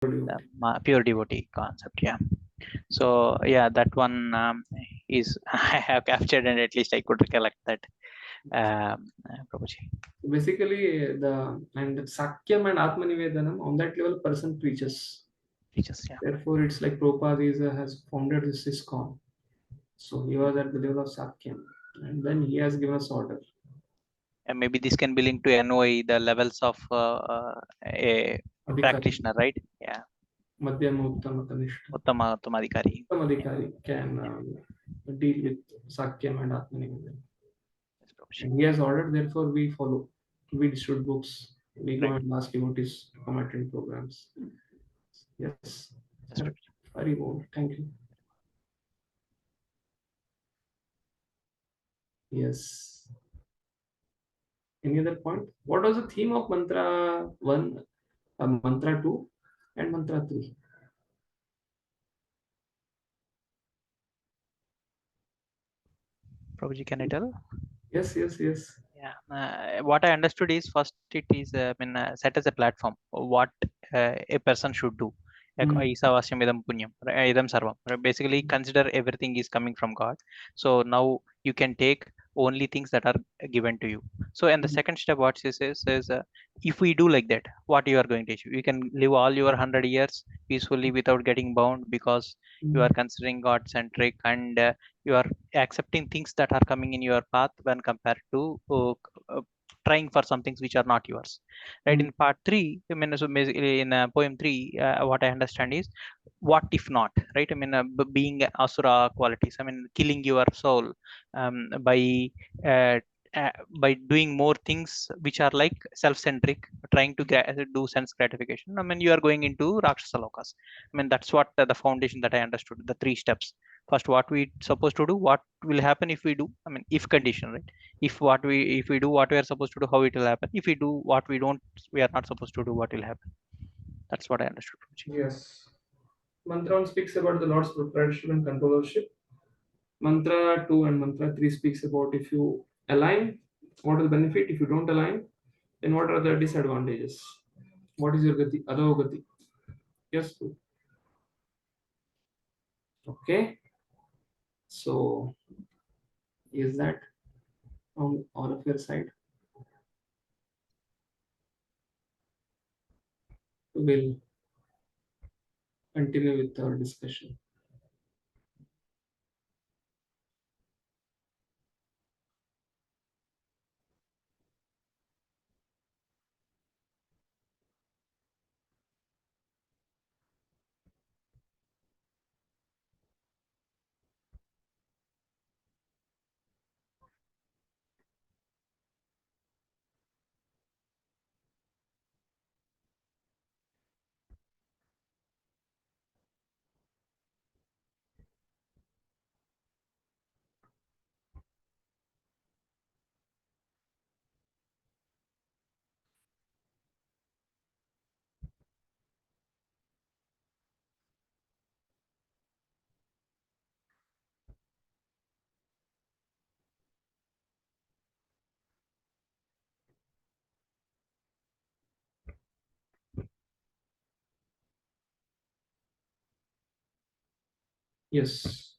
the pure devotee concept. Yeah. So yeah, that one is I have captured, and at least I could recollect that. Prabhuji. Basically, the and Sakyam and Atmanivedanam, on that level, person preaches. Teachers, yeah. Therefore, it's like Prabhupada has founded this ISKCON. So he was at the level of Sakyam, and then he has given us order. And maybe this can be linked to NOI, the levels of a Adhikari, practitioner, right? Yeah. Madhyama, Uttama, Kanishta. Uttama Adhikari. Uttama Adhikari can deal with Sakyam and Atmanivedanam. Yes, Prabhuji. And he has ordered, therefore we follow. We distribute books. We go Right. and ask devotees to come attend programs. Yes. Yes, Prabhuji. Very well. Thank you. Yes. Any other point? What was the theme of mantra 1, mantra 2, and mantra 3? Prabhuji, can I tell? Yes. Yeah. What I understood is first it is set as a platform. What a person should do. Isavasyam idam punyam, idam sarvam. Basically, consider everything is coming from God. So now you can take only things that are given to you. So, and the second step, what she says is, if we do like that, what you are going to achieve? You can live all your 100 years peacefully without getting bound, because you are considering God centric, and you are accepting things that are coming in your path when compared to trying for some things which are not yours, right? In part 3, I mean, so basically in poem 3, what I understand is, what if not, right? I mean, being asura qualities, I mean, killing your soul by uh, uh, by doing more things which are like self-centric, trying to do sense gratification. I mean, you are going into rakshasa lokas. I mean, that's what the foundation that I understood, the 3 steps. First, what we supposed to do, what will happen if we do, I mean, if condition, right? If we do what we are supposed to do, how it will happen. If we do what we are not supposed to do, what will happen. That's what I understood, Ruchi. Yes. Mantra 1 speaks about the Lord's proprietorship and controllership. Mantra 2 and mantra 3 speaks about if you align, what is the benefit? If you don't align, then what are the disadvantages? What is your gati? Adho gati. Yes. Okay. So is that on all of your side? We'll continue with our discussion. Yes.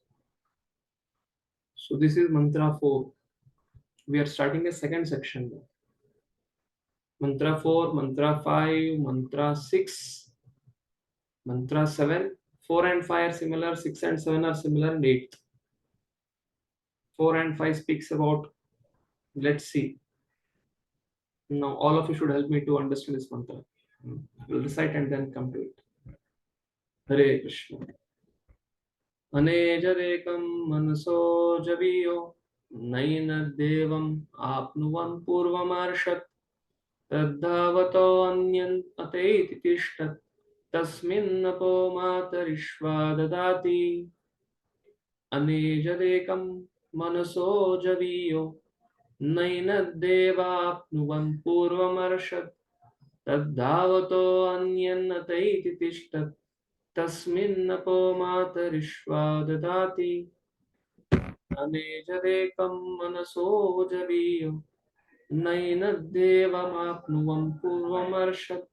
So this is mantra 4. We are starting a second section now. Mantra 4, mantra 5, mantra 6, mantra 7. 4 and 5 are similar, 6 and 7 are similar, and 8. 4 and 5 speaks about, let's see. Now all of you should help me to understand this mantra. We'll recite and then come to it. Hare Krishna. अनेजरेकं मनसो जवीयो नैन देवम् आप्नुवन् पूर्वमर्षत् तद्धावतो अन्यन्तेति तिष्ठत् तस्मिन्नपो मातरिश्वा ददाति अनेजरेकं मनसो जवीयो नैन देवाप्नुवन् पूर्वमर्षत् तद्धावतो अन्यन्तेति तिष्ठत् तस्मिन्नपो मातरिश्वा ददाति अनेजरेकं मनसो जवीयो नैन देवमाप्नुवन् पूर्वमर्षत्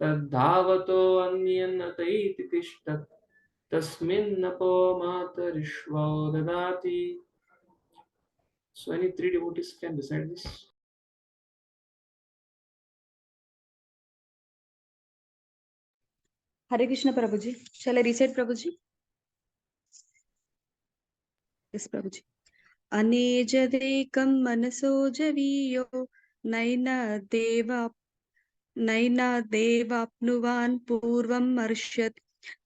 तद्धावतो अन्यन्नतैति तिष्ठत् तस्मिन्नपो मातरिश्वो ददाति. So any three devotees can recite this. Hare Krishna Prabhuji. Shall I recite Prabhuji? Yes, Prabhuji. Anejadekam manaso javiyo naina devapnuvan purvam marshat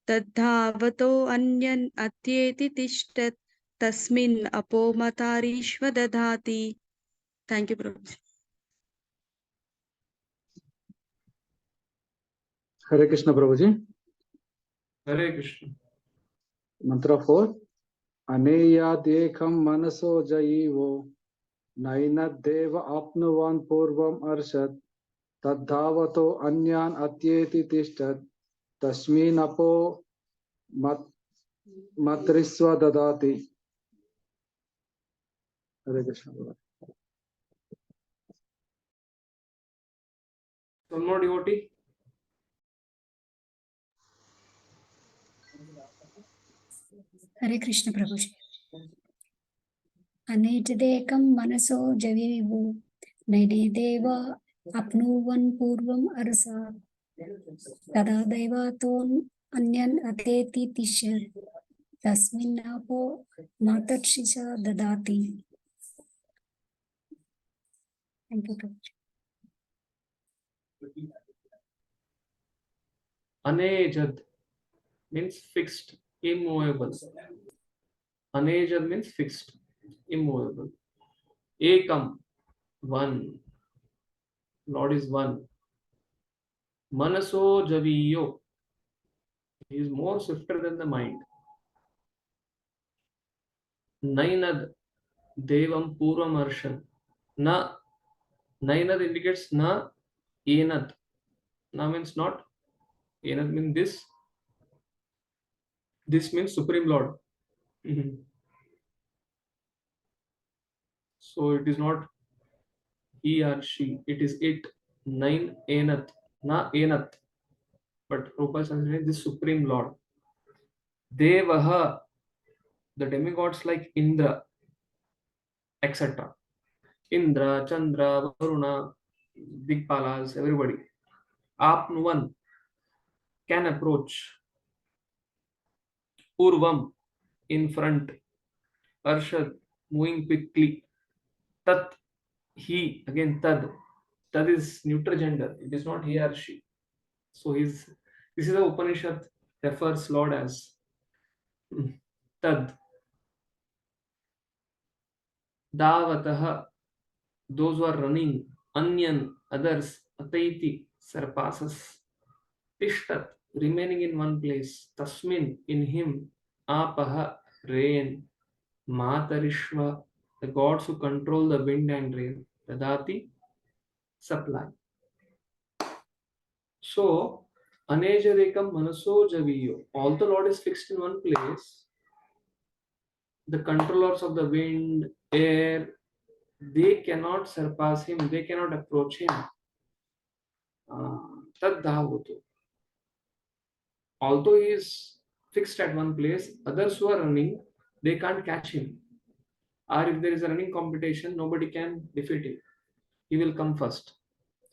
tadhavato anyan atyeti tishtat tasmin apomatarishva dadhati. Thank you, Prabhuji. Hare Krishna Prabhuji. Hare Krishna. Mantra 4. Aneyadekam manaso jayivo naina deva apnuvan purvam arshad tadhavato anyan atyeti tishtat tasmin apo matrisva dadati. Hare Krishna. One more devotee. Hare Krishna Prabhuji. Anejadekam manaso javivu naideva apnuvan purvam arsa tada devaton anyan ateti tisha tasminapo matarshisa dadati. Thank you, Prabhuji. Anejad means fixed, immovable. Anejad means fixed, immovable. Ekam, one. Lord is one. Manaso javiyo. He is more swifter than the mind. Nainad devam purvam arshad. Na. Nainad indicates na. Enad. Na means not. Enad means this. This means Supreme Lord. So it is not he or she. It is it. Nine enat. Na enat. But Prabhupada is saying this Supreme Lord. Devaha. The demigods like Indra, etc. Indra, Chandra, Varuna, Digpalas, everybody. Apnuvan can approach. Purvam, in front. Arshad, moving quickly. Tat, he, again tad. Tad is neuter gender. It is not he or she. So this is the Upanishad refers Lord as tad. Davataha, those who are running. Anyan, others. Ataiti, surpasses. Tishtat, remaining in one place. Tasmin, in him. Apaha, rain. Matarishva, the gods who control the wind and rain. Dadati, supply. So, Anejadekam manaso javiyo. All the Lord is fixed in one place. The controllers of the wind, air, they cannot surpass him. They cannot approach him. Taddavutu. Although he is fixed at one place, others who are running, they can't catch him. Or if there is a running competition, nobody can defeat him. He will come first.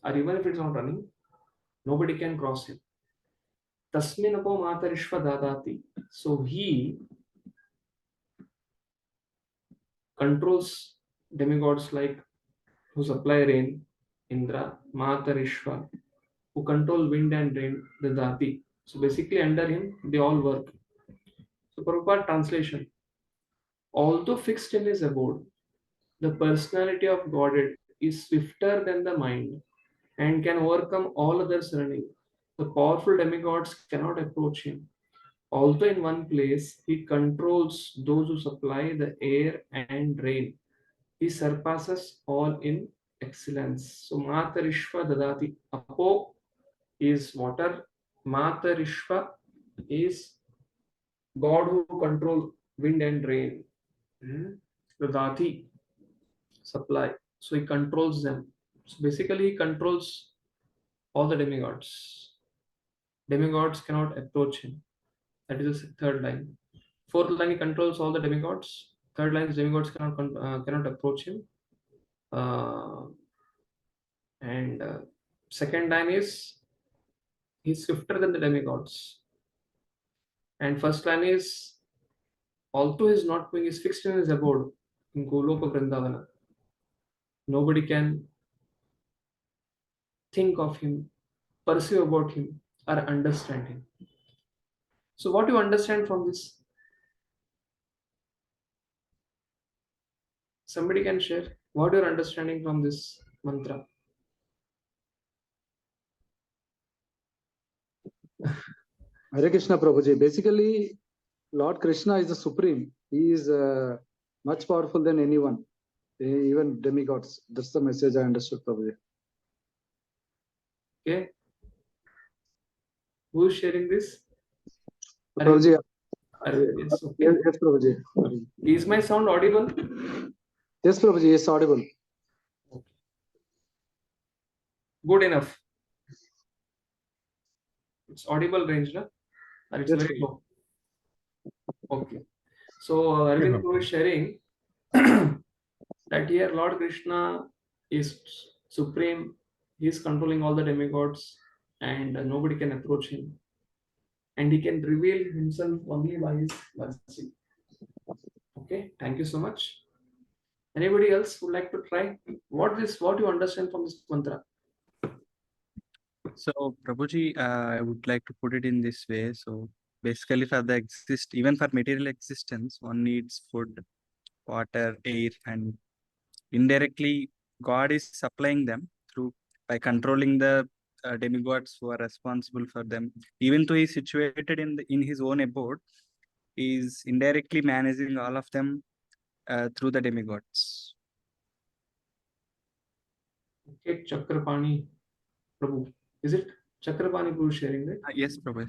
Or even if it's not running, nobody can cross him. Tasminapo matarishva dadati. So he controls demigods like who supply rain, Indra, Matarishva, who control wind and rain, the Dati. So basically under him, they all work. So Prabhupada translation. Although fixed in his abode, the personality of Godhead is swifter than the mind and can overcome all others running. The powerful demigods cannot approach him. Although in one place, he controls those who supply the air and rain. He surpasses all in excellence. So Matarishva Dadati. Apo is water. Matarishva is God who controls wind and rain. Dadati, supply. So he controls them. So basically he controls all the demigods. Demigods cannot approach him. That is the third line. Fourth line, he controls all the demigods. Third line is demigods cannot approach him. And second line is he's swifter than the demigods. And first line is although he's not going, he's fixed in his abode in Goloka Vrindavana. Nobody can think of him, perceive about him, or understand him. So, what do you understand from this? Somebody can share. What you're understanding from this mantra? Hare Krishna Prabhuji. Basically, Lord Krishna is the supreme. He is much powerful than anyone, even demigods. That's the message I understood, Prabhuji. Okay. Who is sharing this? Prabhuji, Yes, okay. yes, Prabhuji. Is my sound audible? Yes, Prabhuji, yes, audible. Good enough. It's audible range, no? Or it's Yes, very Prabhuji. low. Okay. So Arvind Prabhu is sharing that here Lord Krishna is supreme. He is controlling all the demigods, and nobody can approach him. And he can reveal himself only by his mercy. Okay, thank you so much. Anybody else would like to try? What you understand from this mantra? So, Prabhuji, I would like to put it in this way. So, basically, even for material existence, one needs food, water, air, and indirectly, God is supplying them through by controlling the demigods who are responsible for them. Even though he is situated in his own abode, he is indirectly managing all of them through the demigods. Okay, Chakrapani Prabhu. Is it Chakrapani Prabhu sharing that? Yes, Prabhu.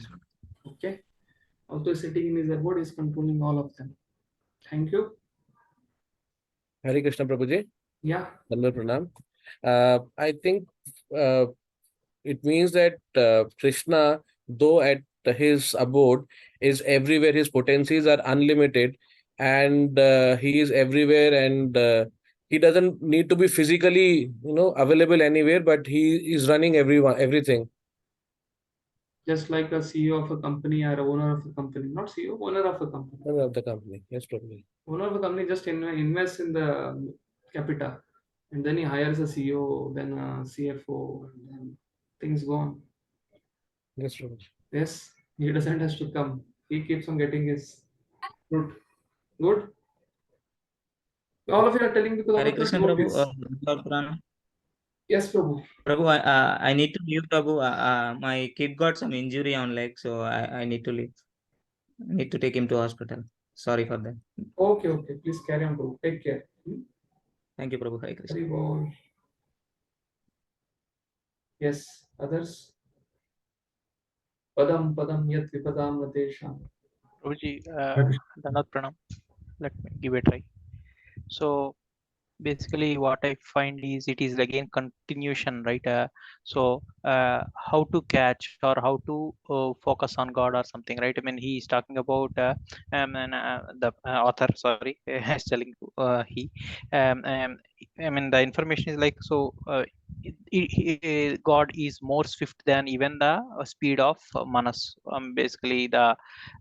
Okay. Also sitting in his abode is controlling all of them. Thank you. Hare Krishna Prabhuji. Yeah. Hello, Pranam. I think it means that Krishna, though at his abode, is everywhere. His potencies are unlimited, and he is everywhere, and he doesn't need to be physically, available anywhere. But he is running everything. Just like a CEO of a company or owner of a company, not CEO, owner of a company. Owner of the company, yes, Prabhuji. Owner of a company just invests in the capital, and then he hires a CEO, then a CFO, and then things go on. Yes, Prabhuji. Yes, he doesn't have to come. He keeps on getting his fruit. Good. All of you are telling because Hare all of you Krishna know Prabhu, this. Lord Purana. Yes, Prabhu. Prabhu, I need to leave, Prabhu. My kid got some injury on leg, so I need to leave. I need to take him to hospital. Sorry for that. Okay, okay. Please carry on, Prabhu. Take care. Thank you, Prabhu. Hare Krishna. Hari Bol. Yes, others. Padam padam yat vipadam natesham. Prabhuji, Dandavat Pranam. Let me give it a try. So basically what I find is it is again continuation, right? So how to catch or how to focus on God or something, right? I mean, he is talking about and, the author, sorry, is telling he I mean, the information is like, so God is more swift than even the speed of manas, basically the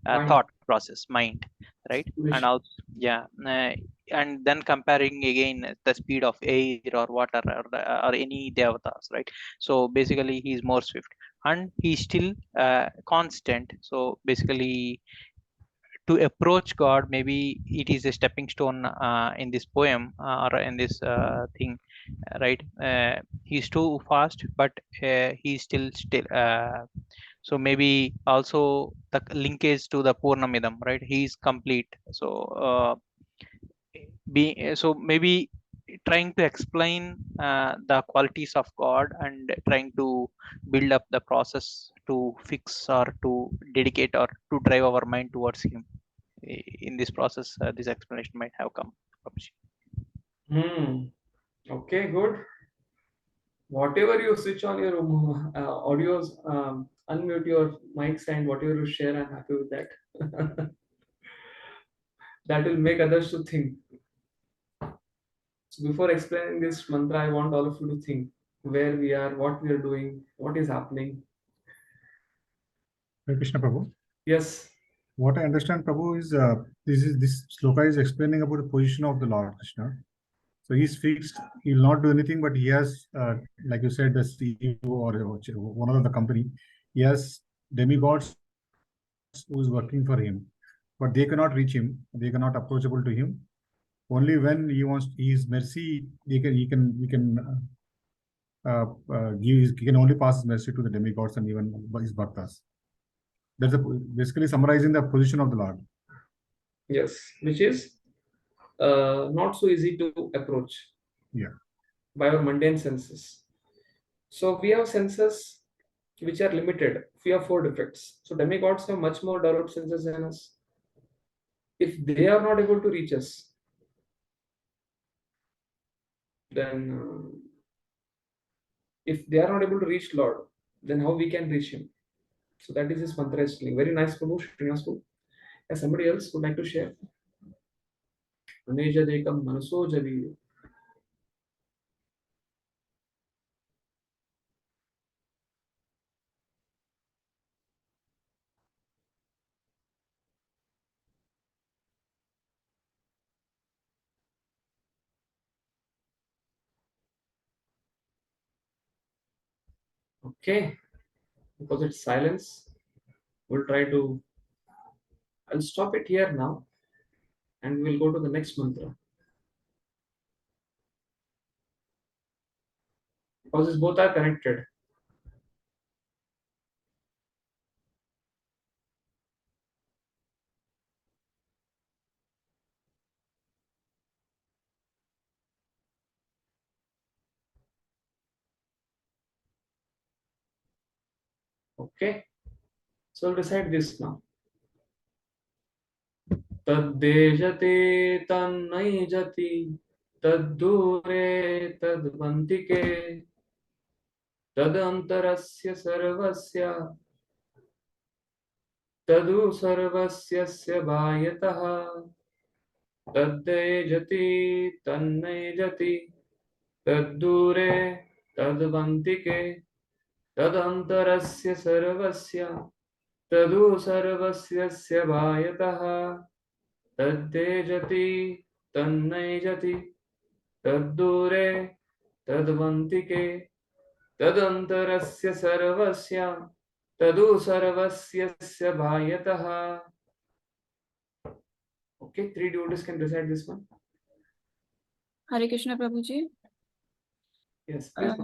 thought process, mind, right? And also, yeah, and then comparing again the speed of air or water or any devatas, right? So basically he is more swift and he's still constant. So basically to approach God, maybe it is a stepping stone in this poem or in this thing, right? He's too fast, but he's still so maybe also the linkage to the Purnamidam, right? He's complete. So so maybe trying to explain the qualities of God and trying to build up the process to fix or to dedicate or to drive our mind towards him. In this process, this explanation might have come. Okay, good. Whatever you switch on your audios, unmute your mics and whatever you share, I'm happy with that. That will make others to think. So before explaining this mantra, I want all of you to think where we are, what we are doing, what is happening. Hare Krishna Prabhu. Yes. What I understand, Prabhu, is this sloka is explaining about the position of the Lord Krishna. So he's fixed. He will not do anything, but he has, like you said, the CEO or one of the company. He has demigods who is working for him, but they cannot reach him. They cannot approachable to him. Only when he wants his mercy, he can give. He can only pass his mercy to the demigods and even his bhaktas. That's basically summarizing the position of the Lord. Yes, which is not so easy to approach. Yeah. By our mundane senses. So we have senses which are limited. We have 4 defects. So demigods have much more developed senses than us. If they are not able to reach us, then if they are not able to reach Lord, then how we can reach him? So that is his mantra is telling. Very nice, Prabhu, Srinivas. As somebody else would like to share? Aneja dekam manaso javi. Okay, because it's silence, we'll try to. I'll stop it here now, and we'll go to the next mantra. Because these both are connected. Okay, so we'll decide this now. तद्देजते तन्नैजति तद्दूरे तद्वन्तिके तदन्तरस्य सर्वस्य तदु सर्वस्य बाह्यतः तद्देजति तन्नैजति तद्दूरे तद्वन्तिके तदन्तरस्य सर्वस्य तदु सर्वस्य बाह्यतः तद्देजति तन्नैजति तद्दूरे तद्वन्तिके तदन्तरस्य सर्वस्य तदु सर्वस्य बाह्यतः. Okay, 3 devotees can recite this one. Hare Krishna Prabhuji. Yes, please.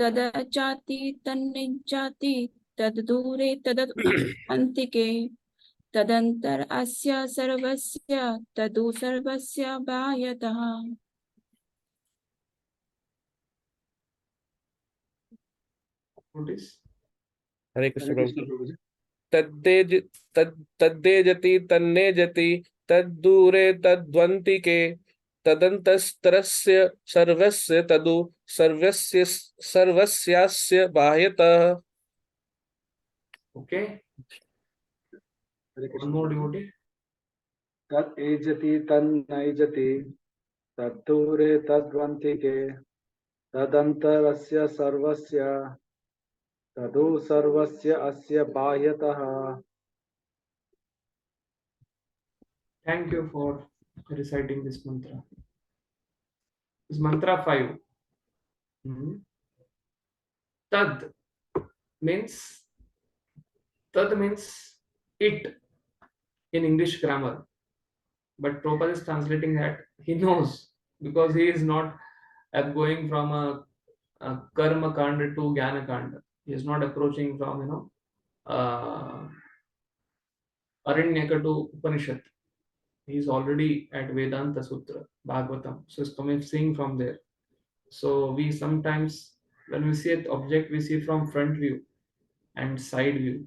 Tadachati tannijati tadure tadad antike tadantar asya sarvasya tadu sarvasya bhayatah. Notice. Hare Krishna Prabhu. तद्देजति तन्नेजति तद्दूरे तद्वन्तिके तदन्तस्तरस्य सर्वस्य तदु सर्वस्यास्य बाह्यतः. Okay. One more devotee. Tat ejati tan naijati tadure tadvantike tadantarasya sarvasya tadu sarvasya asya bahyatah. Thank you for reciting this mantra. This mantra 5. Tad means it in English grammar. But Prabhupada is translating that. He knows because he is not going from a karma kanda to jnana kanda. He is not approaching from Aranyaka to Upanishad. He is already at Vedanta Sutra, Bhagavatam. So he's coming, seeing from there. So we sometimes, when we see an object, we see from front view and side view.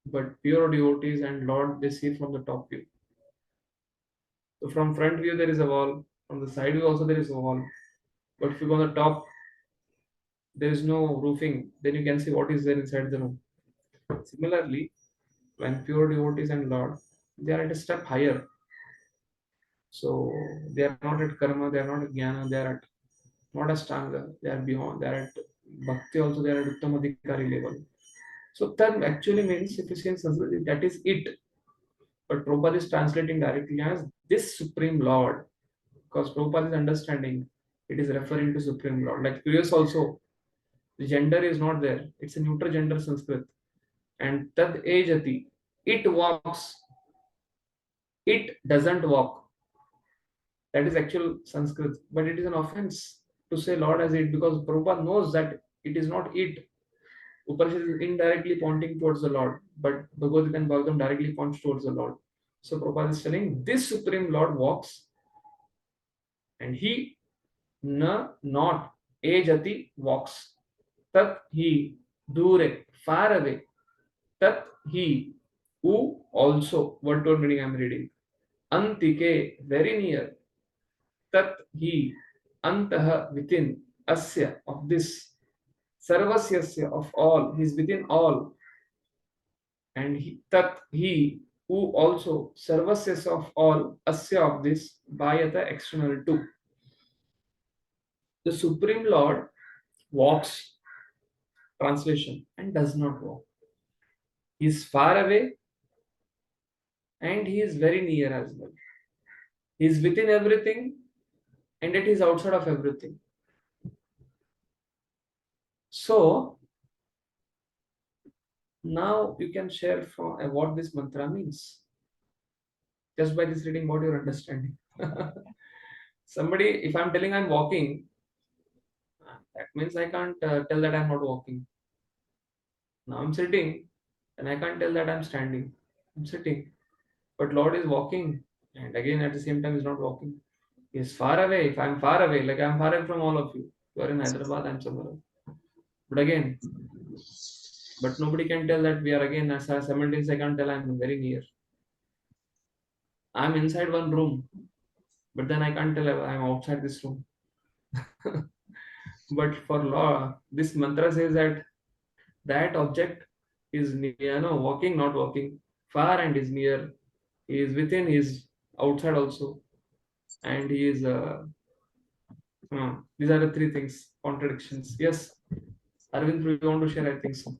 But pure devotees and Lord, they see from the top view. So from front view there is a wall. From the side view also there is a wall. But if you go on the top, there is no roofing, then you can see what is there inside the room. Similarly, when pure devotees and Lord, they are at a step higher. So they are not at karma, they are not at jnana, they are at not ashtanga, they are beyond, they are at bhakti also, they are at uttamadhikari level. So that actually means, if you see in Sanskrit, that is it. But Prabhupada is translating directly as this Supreme Lord, because Prabhupada is understanding it is referring to Supreme Lord. Like previous also, the gender is not there, it's a neutral gender Sanskrit. And tad ejati, it walks, it doesn't walk. That is actual Sanskrit, but it is an offense to say Lord as it, because Prabhupada knows that it is not it. Upanishad is indirectly pointing towards the Lord, but Bhagavad Gita and Bhagavatam directly points towards the Lord. So Prabhupada is telling this Supreme Lord walks, and he not ejati walks. Tat he dure, far away. Tat he who also, what word meaning I am reading. Antike, very near. Tat he antah, within. Asya, of this. Sarvasyasya, of all. He is within all. And tat he who also sarvasyasya, of all. Asya, of this. Bhayata, external too. The Supreme Lord walks, translation, and does not walk. He is far away and he is very near as well. He is within everything and it is outside of everything. So now you can share from what this mantra means. Just by this reading, what you're understanding. Somebody, if I'm telling I'm walking, that means I can't tell that I'm not walking. Now I'm sitting and I can't tell that I'm standing. I'm sitting. But Lord is walking, and again at the same time is not walking. He is far away. If I'm far away, like I'm far away from all of you. You are in Hyderabad, I'm somewhere else. But again, but nobody can tell that we are again as simultaneously. I can't tell I'm very near. I'm inside one room, but then I can't tell I'm outside this room. But for law, this mantra says that that object is near, no, walking, not walking, far and is near. He is within, he is outside also, and he is. These are the three things, contradictions. Yes, Arvind, you want to share? I think so.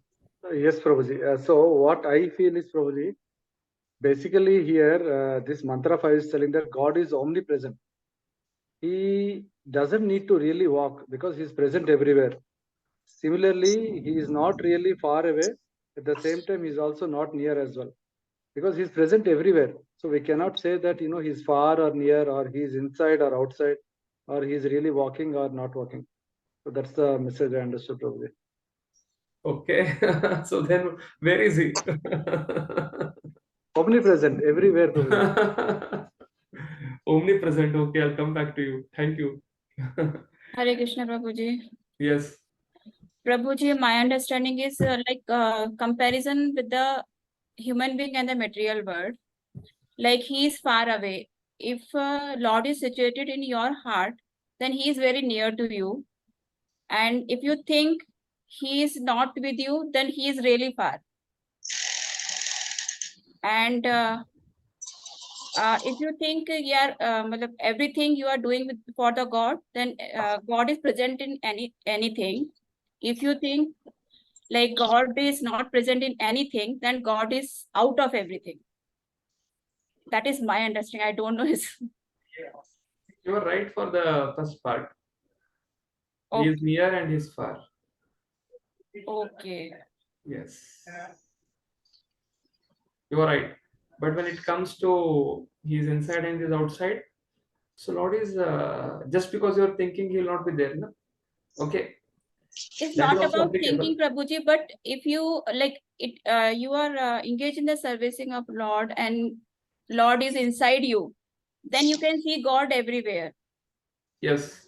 Yes, Prabhuji. So what I feel is, Prabhuji, basically here, this mantra 5 is telling that God is omnipresent. He doesn't need to really walk because he's present everywhere. Similarly, he is not really far away. At the same time, he's also not near as well, because he's present everywhere. So we cannot say that, he's far or near, or he's inside or outside, or he's really walking or not walking. So that's the message I understood, Prabhuji. Okay, so then where is he? Omnipresent everywhere, Prabhuji. Omnipresent. Okay, I'll come back to you. Thank you. Hare Krishna, Prabhuji. Yes. Prabhuji, my understanding is comparison with the human being and the material world. Like he is far away. If Lord is situated in your heart, then he is very near to you. And if you think he is not with you, then he is really far. And if you think everything you are doing for the God, then God is present in anything. If you think like God is not present in anything, then God is out of everything. That is my understanding. I don't know his. You are right for the first part. Okay. He is near and he is far. Okay. Yes. You are right. But when it comes to he is inside and he is outside, so Lord is just because you are thinking he will not be there, no? Okay. It's That is not also about applicable. thinking, Prabhuji, but if you like it, you are engaged in the servicing of Lord, and Lord is inside you, then you can see God everywhere. Yes.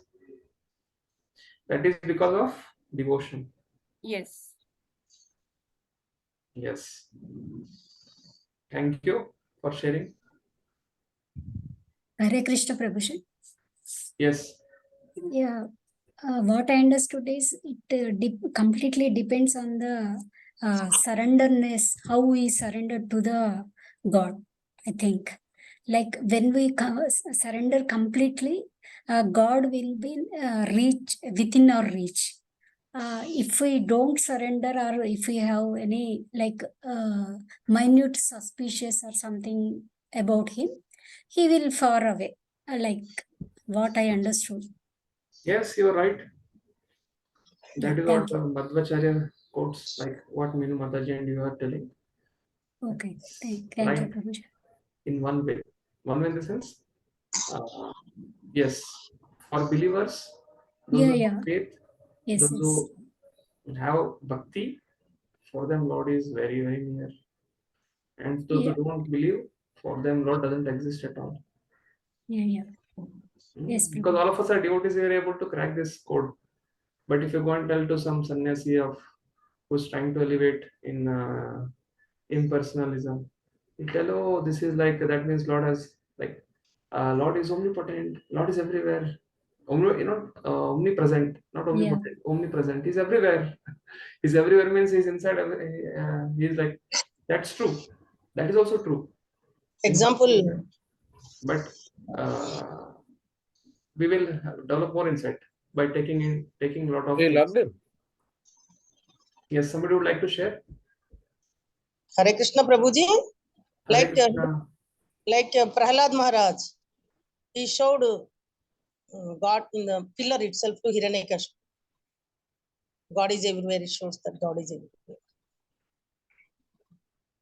That is because of devotion. Yes. Yes. Thank you for sharing. Hare Krishna, Prabhuji. Yes. Yeah. what I understood is it completely depends on the surrenderness, how we surrender to the God. I think, like when we surrender completely, God will be reach within our reach. If we don't surrender, or if we have any like minute suspicious or something about him, he will far away. Like what I understood. Yes, you're right. That is Thank what Madhvacharya quotes, like what Minu Mataji and you are telling. Okay, thank you, Right. Prabhuji. In one way. One way in the sense, yes, for believers, those Yeah, who yeah. have faith, Yes, those yes. who have bhakti, for them Lord is very, very near. And those Yeah, who don't believe, for them Lord doesn't exist at all. yeah, yeah. Yes, Because Prabhu. all of us are devotees, we are able to crack this code. But if you go and tell to some sannyasi of who's trying to elevate in impersonalism, you tell, oh, this is like, that means Lord has, like, Lord is omnipotent, Lord is everywhere. Omnipresent, not Yeah, omnipotent, omnipresent. He's everywhere. He's everywhere means he's inside. He's like, that's true. That is also true. Example. But we will develop more insight by taking a lot of Hey, things. logged in. Yes, somebody would like to share. Hare Krishna Prabhuji. Hare Like Krishna. Prahlad Maharaj, he showed God in the pillar itself to Hiranyakashipu. God is everywhere. It shows that God is everywhere.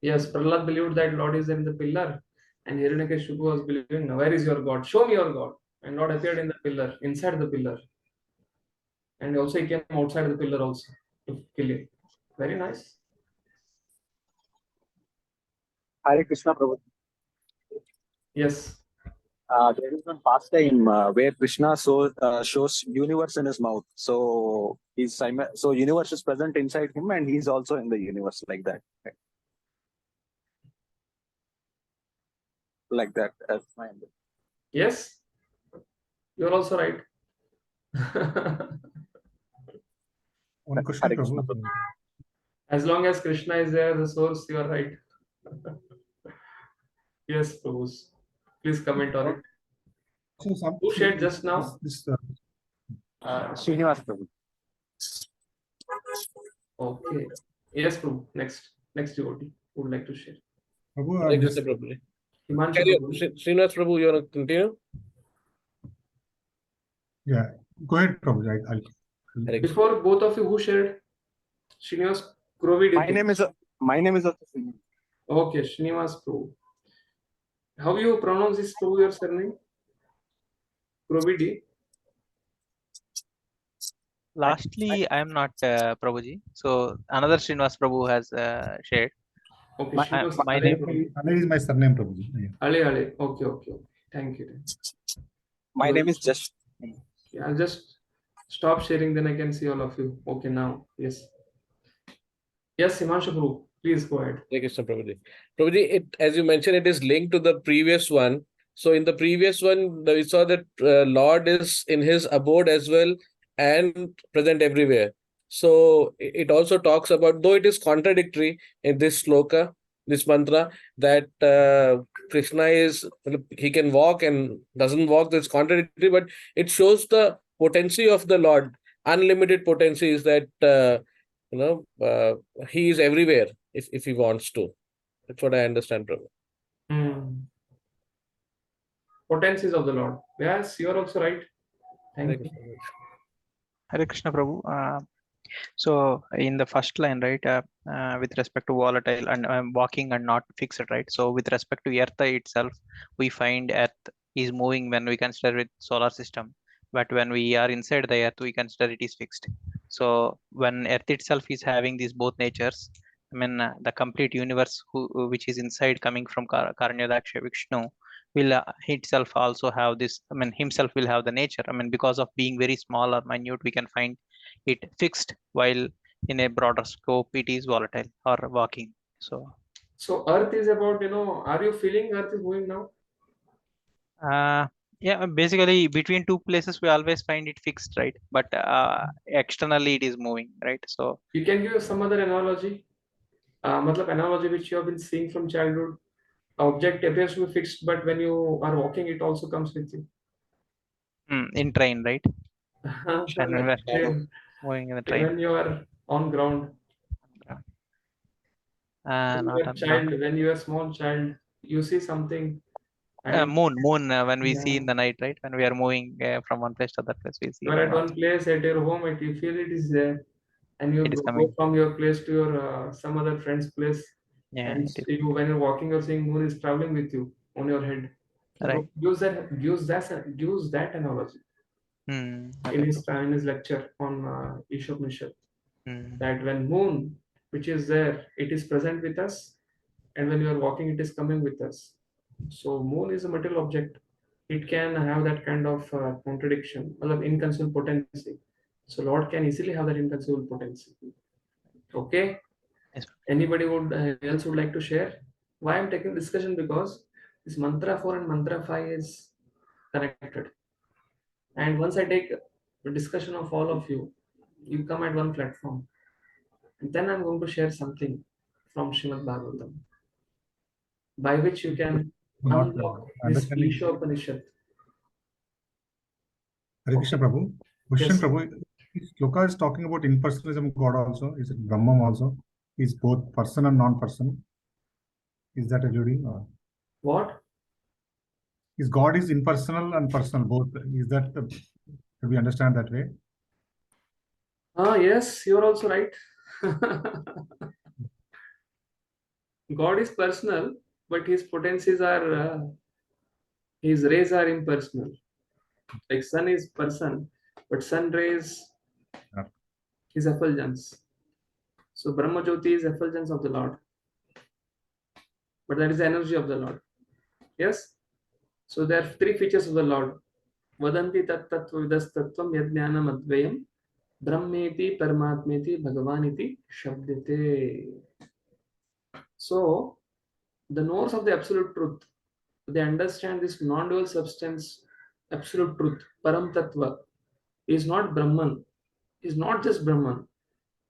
Yes, Prahlad believed that Lord is in the pillar, and Hiranyakashipu was believing, where is your God? Show me your God. And Lord appeared in the pillar, inside the pillar, and also he came outside the pillar also to kill him. Very nice. Hare Krishna Prabhu. Yes. There is one pastime where Krishna shows universe in his mouth. So so universe is present inside him, and he's also in the universe, like that. Like that. That's my understanding. Yes, you're also right. One question, Hare Krishna, Prabhu. As long as Krishna is there, the source, you are right. Yes, Prabhu. Please comment on it. So Who shared just now? Srinivas Prabhu. Okay. Yes, Prabhu. Next devotee who would like to share. Prabhu, Hare I'm just Krishna Prabhuji. Himanshu Carry on. Prabhu. Srinivas Prabhu, you want to continue? yeah. Go ahead, Prabhu. Hare Krishna. Before both of you, who shared? Srinivas Krovidi. My name is also Srinivas. Okay, Srinivas Prabhu. How you pronounce this Prabhu, your surname? Krovidi. Lastly, I am not Prabhuji. So another Srinivas Prabhu has shared. Okay, My- Srinivas. my Ale name- Prabhu. Ale is my surname, Prabhu. Yeah. Ale. Okay. Thank you. My name is just. Yeah, I'll just stop sharing, then I can see all of you. Okay, now. Yes. Yes, Himanshu Prabhu. Please go ahead. Hare Krishna Prabhuji. Prabhuji, as you mentioned, it is linked to the previous one. So in the previous one, we saw that Lord is in his abode as well and present everywhere. So it also talks about, though it is contradictory in this sloka, this mantra, that Krishna he can walk and doesn't walk, that's contradictory, but it shows the potency of the Lord. Unlimited potency is that, he is everywhere if he wants to. That's what I understand, Prabhu. Potencies of the Lord. Yes, you are also right. Thank you. Hare Krishna Prabhu. So in the first line, right, with respect to volatile and walking and not fixed, right? So with respect to Earth itself, we find Earth is moving when we consider it solar system, but when we are inside the Earth, we consider it is fixed. So when Earth itself is having these both natures, I mean the complete universe which is inside coming from Karanyadaksha Vishnu will itself also have this. I mean himself will have the nature. I mean because of being very small or minute, we can find it fixed, while in a broader scope it is volatile or walking. So Earth is about, are you feeling Earth is moving now? Yeah, basically between two places we always find it fixed, right? But externally it is moving, right? So You can give some other analogy. Matlab analogy which you have been seeing from childhood. Object appears to be fixed, but when you are walking, it also comes with you. in train, right? And when Like we're train, moving in the train, when you are on ground, when you not are on ground. child, when you are small child, you see something and Moon, when we see yeah, in the night, right? When we are moving from one place to other place, we see you are at moon one also. place at your home, and you feel it is there, and you It is go coming. from your place to your some other friend's place, Yeah, and it is you when you're walking, you're seeing moon is traveling with you on your head. right. Use that analogy Okay. in his lecture on Ishopanishad. Hmm. That when moon, which is there, it is present with us, and when you are walking, it is coming with us. So moon is a material object. It can have that kind of contradiction, inconceivable potency. So Lord can easily have that inconceivable potency. Okay. Yes. Anybody else would like to share? Why I'm taking discussion, because this mantra 4 and mantra 5 is connected. And once I take a discussion of all of you, you come at one platform. And then I'm going to share something from Srimad Bhagavatam, by which you can Not unlock this understanding. Ishopanishad. Hare Krishna Prabhu. Question Yes. Prabhu. This sloka is talking about impersonalism God also. Is it Brahman also? Is both person and non-person? Is that alluding? Or What? is God is impersonal and personal both? Is that should we understand that way? Yes, you're also right. God is personal, but his potencies are, his rays are impersonal. Like sun is person, but sun rays Yeah. is effulgence. So Brahma Jyoti is effulgence of the Lord, but that is the energy of the Lord. Yes. So there are three features of the Lord. Vadanti tat tattva vidas tattvam yajnanam advayam brahmeti paramatmeti bhagavaniti shabdite. So the knowers of the absolute truth, they understand this non-dual substance, absolute truth, param tattva, is not Brahman, is not just Brahman.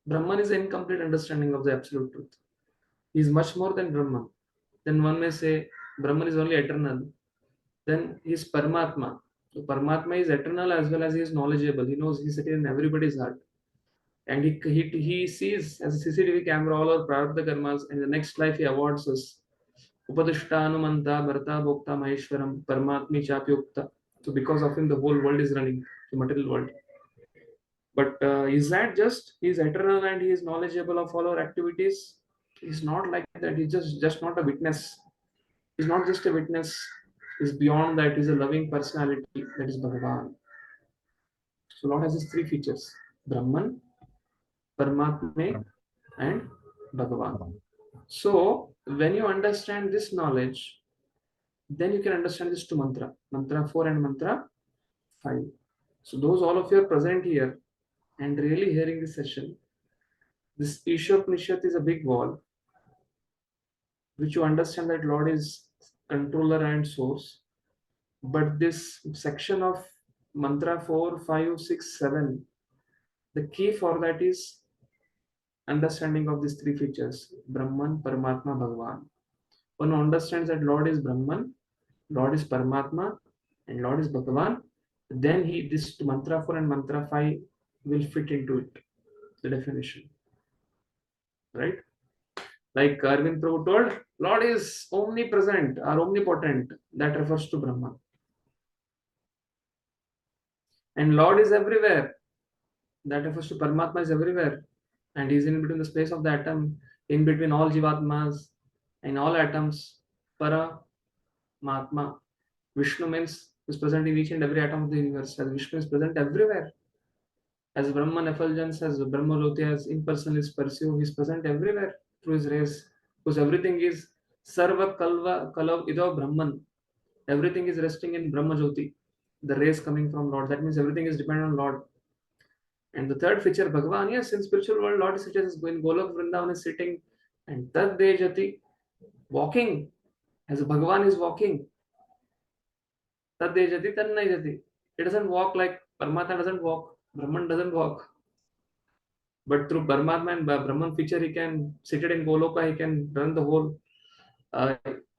Brahman is an incomplete understanding of the absolute truth. He is much more than Brahman. Then one may say Brahman is only eternal. Then he is Paramatma. So Paramatma is eternal as well as he is knowledgeable. He knows he's sitting in everybody's heart. And he sees as a CCTV camera all our prarabdha karmas, and in the next life he awards us. Upadishta Anumanta Bharata Bhokta Maheshwaram Paramatmi Chapyukta. So because of him the whole world is running, the material world. But is that just he is eternal and he is knowledgeable of all our activities? He's not like that. He's just not a witness. He's not just a witness. He's beyond that. He's a loving personality. That is Bhagavan. So Lord has these three features: Brahman, Paramatma, and Bhagavan. So when you understand this knowledge, then you can understand this to mantra 4 and mantra 5. So those all of you are present here and really hearing this session. This Ishopanishad is a big wall, which you understand that Lord is controller and source. But this section of mantra 4, 5, 6, 7, the key for that is understanding of these three features: Brahman, Paramatma, Bhagavan. One who understands that Lord is Brahman, Lord is Paramatma, and Lord is Bhagavan, then this mantra 4 and mantra 5 will fit into it, the definition. Right? Like Arvind Prabhu told, Lord is omnipresent or omnipotent. That refers to Brahman. And Lord is everywhere. That refers to Paramatma is everywhere. And he is in between the space of the atom, in between all Jivatmas and all atoms. Paramatma. Vishnu means is present in each and every atom of the universe. As Vishnu is present everywhere. As Brahman effulgence, as Brahma Jyoti, as impersonal is pursued, he is present everywhere through his rays. Because everything is Sarva Kalva Kalav Ido Brahman. Everything is resting in Brahma Jyoti, the rays coming from Lord. That means everything is dependent on Lord. And the third feature, Bhagavan, yes, in spiritual world, Lord is sitting, in Golok Vrindavan is sitting, and Tad Dejati, walking, as Bhagavan is walking. Taddejati tannayati. It doesn't walk like Paramatma doesn't walk, Brahman doesn't walk. But through Paramatma and Brahman feature, he can sit it in Goloka, he can run the whole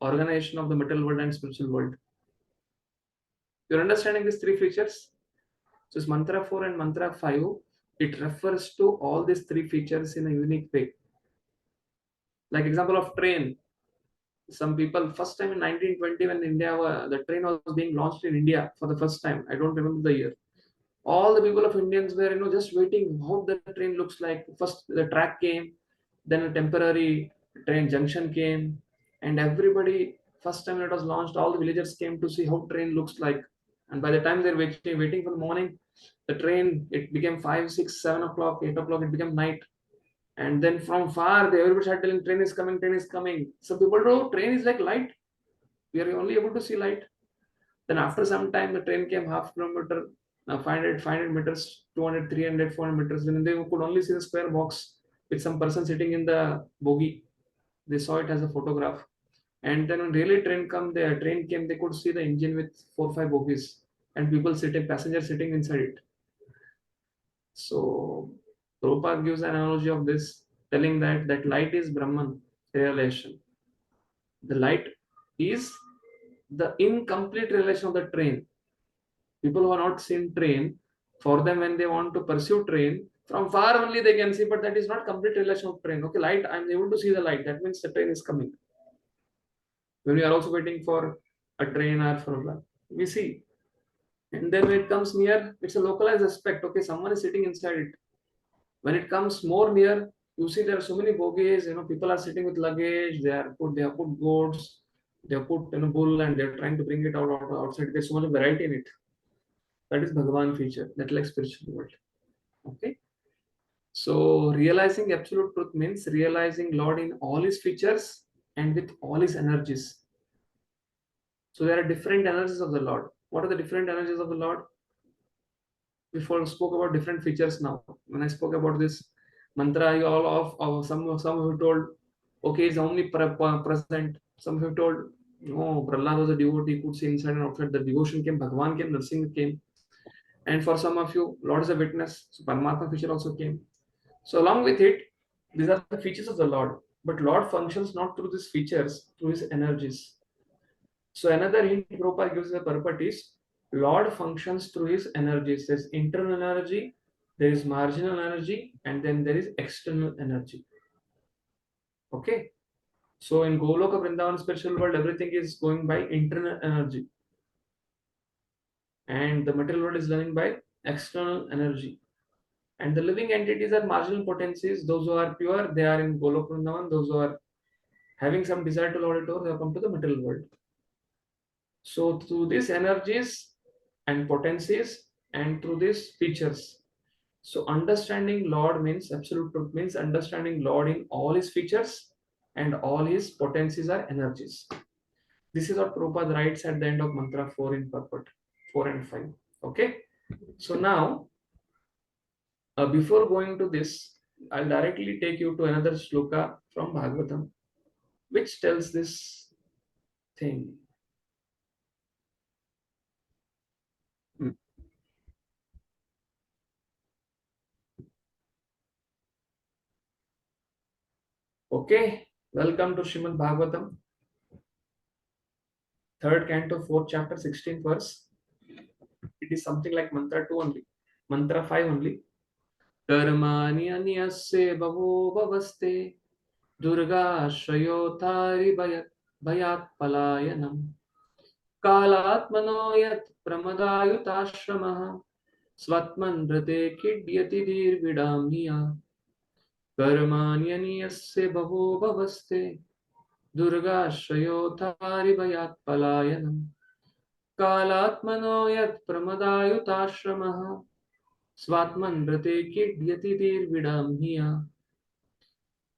organization of the material world and spiritual world. You're understanding these three features? So it's mantra 4 and mantra 5. It refers to all these three features in a unique way. Like example of train. Some people, first time in 1920 when the train was being launched in India for the first time. I don't remember the year. All the people of Indians were, just waiting how the train looks like. First the track came, then a temporary train junction came, and everybody, first time it was launched, all the villagers came to see how train looks like. And by the time they're waiting for the morning, the train, it became 5, 6, 7 o'clock, 8 o'clock, it became night. And then from far, everybody started telling train is coming, train is coming. Some people know train is like light. We are only able to see light. Then after some time, the train came half kilometer, 500 meters, 200, 300, 400 meters. Then they could only see the square box with some person sitting in the bogie. They saw it as a photograph. And then when really train came, they could see the engine with 4, 5 bogies and people sitting, passengers sitting inside it. So Prabhupada gives an analogy of this, telling that light is Brahman realization. The light is the incomplete realization of the train. People who are not seen train, for them when they want to pursue train, from far only they can see, but that is not complete realization of train. Okay, light, I'm able to see the light. That means the train is coming. When we are also waiting for a train or for a bus, we see. And then when it comes near, it's a localized aspect. Okay, someone is sitting inside it. When it comes more near, you see there are so many bogies. People are sitting with luggage. They have put goats. They have put bull, and they're trying to bring it outside. There's so much variety in it. That is Bhagavan feature. That like spiritual world. Okay. So realizing absolute truth means realizing Lord in all his features and with all his energies. So there are different energies of the Lord. What are the different energies of the Lord? Before spoke about different features now. When I spoke about this mantra, you all of some of you told, okay, it's only present. Some of you told, no, Prahlad was a devotee, could see inside and outside. The devotion came, Bhagavan came, Nursing came. And for some of you, Lord is a witness. So Paramatma feature also came. So along with it, these are the features of the Lord. But Lord functions not through these features, through his energies. So another hint Prabhupada gives the purport is Lord functions through his energies. There's internal energy, there is marginal energy, and then there is external energy. Okay. So in Goloka Vrindavan spiritual world, everything is going by internal energy. And the material world is running by external energy. And the living entities are marginal potencies. Those who are pure, they are in Goloka Vrindavan. Those who are having some desire to Lord it over, they have come to the material world. So through these energies and potencies and through these features. So understanding Lord means absolute truth, means understanding Lord in all his features and all his potencies are energies. This is what Prabhupada writes at the end of mantra 4 in purport, 4 and 5. Okay. So now, before going to this, I'll directly take you to another shloka from Bhagavatam, which tells this thing. Okay, welcome to Srimad Bhagavatam, 3rd canto, 4th chapter, 16th verse. It is something like mantra 2 only, mantra 5 only. Karmani anyasya bhavo bhavaste durga shayotari bhayat palayanam kalatmano yat pramadayutashramah svatman rate kidyati dirvidamiya karmani anyasya bhavo bhavaste durga shayotari bhayat palayanam kalatmano yat pramadayutashramah Svatman rate kidyati dirvidamhiya.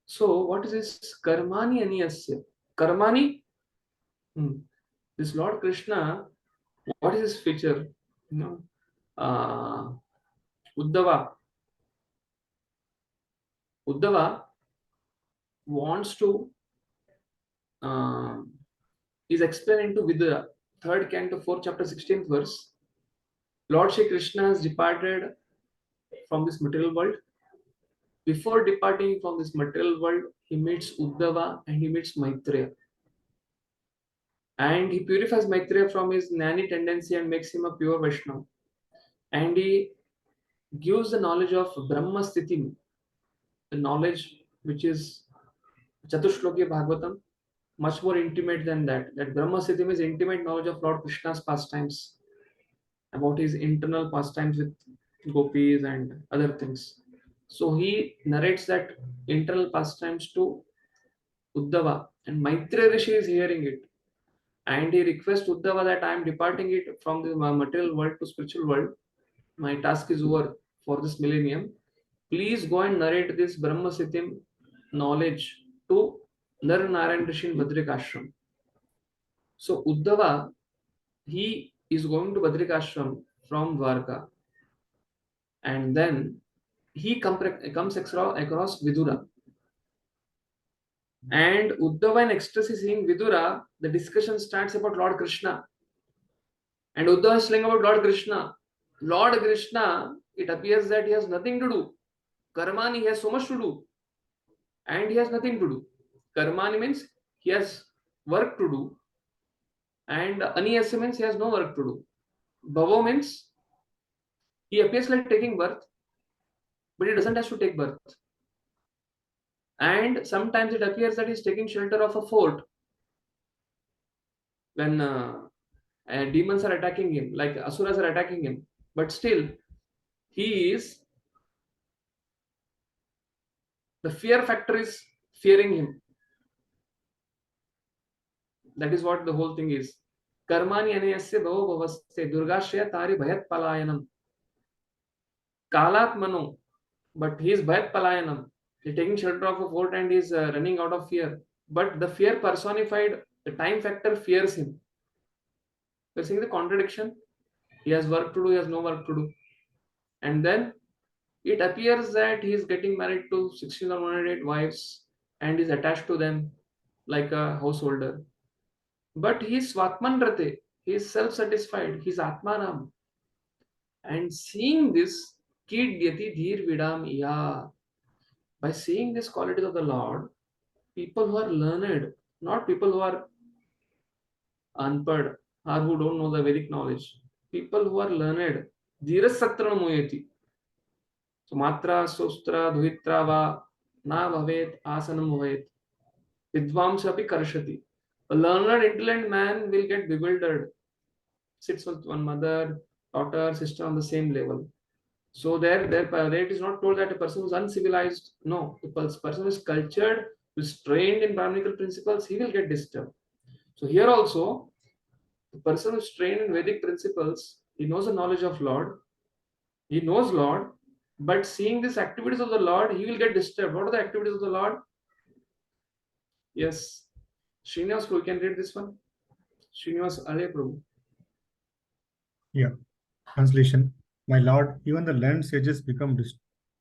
So, what is this karmani aniyasya? Karmani? This Lord Krishna, what is his feature? Uddhava wants to, is explaining to Vidura 3rd canto, 4th chapter, 16th verse, Lord Shri Krishna has departed from this material world. Before departing from this material world, he meets Uddhava and he meets Maitreya. And he purifies Maitreya from his nanny tendency and makes him a pure Vaishnava. And he gives the knowledge of Brahma Sthiti, the knowledge which is Chatushloki Bhagavatam, much more intimate than that. That Brahma Sthiti is intimate knowledge of Lord Krishna's pastimes, about his internal pastimes with gopis and other things. So he narrates that internal pastimes to Uddhava, and Maitreya Rishi is hearing it. And he requests Uddhava that I am departing it from the material world to spiritual world. My task is over for this millennium. Please go and narrate this Brahma Siddhim knowledge to Nar Narayan Rishi in Badrikashram. So Uddhava, he is going to Badrikashram from Dwarka. And then he comes across Vidura. And Uddhava in ecstasy seeing Vidura, the discussion starts about Lord Krishna. And Uddhava is saying about Lord Krishna. Lord Krishna, it appears that he has nothing to do. Karmani, he has so much to do. And he has nothing to do. Karmani means he has work to do. And Aniyasya means he has no work to do. Bhavo means he appears like taking birth, but he doesn't have to take birth. And sometimes it appears that he's taking shelter of a fort when demons are attacking him, like asuras are attacking him. But still, the fear factor is fearing him. That is what the whole thing is. Karmani anayasya bhavo bhavaste durgashya tari bhayat palayanam. Kalat mano, but he is bhayat palayanam. He is taking shelter of a fort and he is running out of fear. But the fear personified, the time factor fears him. You are seeing the contradiction? He has work to do, he has no work to do. And then it appears that he is getting married to 16 or 108 wives and is attached to them like a householder. But he is Svatman Rate, he is self-satisfied, he is Atmanam. And seeing this, Kidyati Dhir Vidam Ya. By seeing these qualities of the Lord, people who are learned, not people who are unpad or who don't know the Vedic knowledge, people who are learned, Dhiras Satrana Muyati. So Matra, Sostra, Dhuhitra va na bhavet asanam bhavet. Vidvamsapi karshati. A learned, intelligent man will get bewildered. Sits with one mother, daughter, sister on the same level. So there it is not told that a person who is uncivilized. No, the person who is cultured, who is trained in Brahminical principles, he will get disturbed. So here also, the person who is trained in Vedic principles, he knows the knowledge of Lord. He knows Lord, but seeing these activities of the Lord, he will get disturbed. What are the activities of the Lord? Yes. Srinivas, you can read this one. Srinivas Ale Prabhu. Yeah. Translation. My lord, even the learned sages become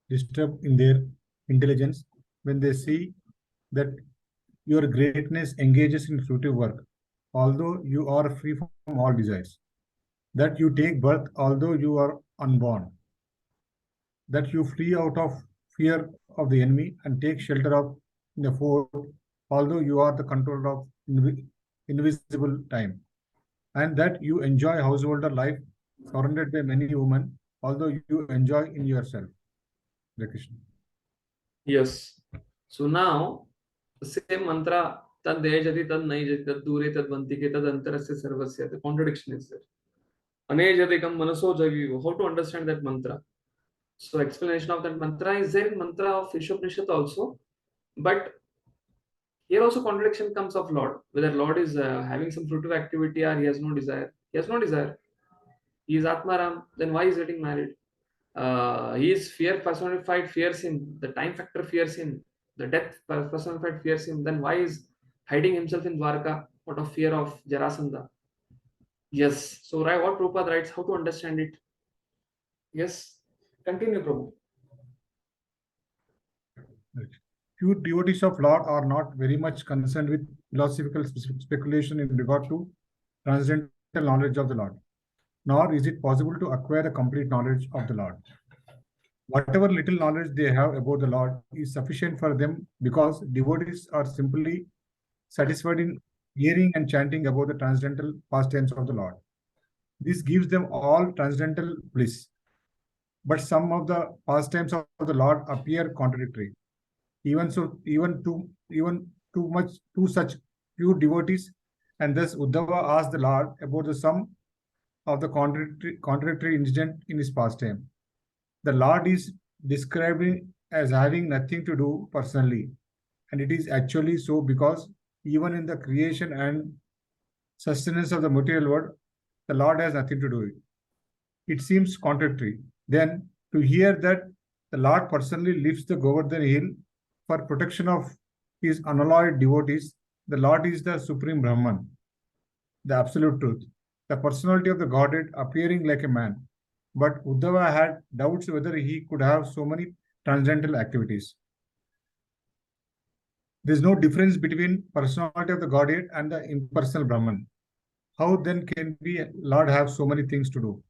disturbed in their intelligence when they see that your greatness engages in fruitive work, although you are free from all desires. That you take birth, although you are unborn. That you flee out of fear of the enemy and take shelter of in the fort, although you are the controller of invisible time. And that you enjoy householder life surrounded by many women, although you enjoy in yourself. Hare Krishna. Yes. So now, the same mantra, tad dejati, tad naijati, tad dure, tad vantike, tad antarasya sarvasya. The contradiction is there. Anejatikam manaso jagivo. How to understand that mantra? So explanation of that mantra is there in mantra of Ishopanishad also. But here also contradiction comes of Lord. Whether Lord is having some fruitive activity or he has no desire. He has no desire. He is Atmaram. Then why is he getting married? He is fear personified, fears him. The time factor fears him. The death personified fears him. Then why is hiding himself in Dwarka out of fear of Jarasandha? Yes. So what Prabhupada writes, how to understand it? Yes. Continue, Prabhu. Few devotees of Lord are not very much concerned with philosophical speculation in regard to transcendental knowledge of the Lord, nor is it possible to acquire a complete knowledge of the Lord. Whatever little knowledge they have about the Lord is sufficient for them, because devotees are simply satisfied in hearing and chanting about the transcendental pastimes of the Lord. This gives them all transcendental bliss. But some of the pastimes of the Lord appear contradictory. Even to such pure devotees, and thus Uddhava asked the Lord about the sum of the contradictory incident in his pastime. The Lord is described as having nothing to do personally, and it is actually so, because even in the creation and sustenance of the material world, the Lord has nothing to do with it. It seems contradictory. Then, to hear that the Lord personally lifts the Govardhan hill for protection of his unalloyed devotees, the Lord is the Supreme Brahman, the absolute truth, the personality of the Godhead appearing like a man. But Uddhava had doubts whether he could have so many transcendental activities. There is no difference between personality of the Godhead and the impersonal Brahman. How then can the Lord have so many things to do?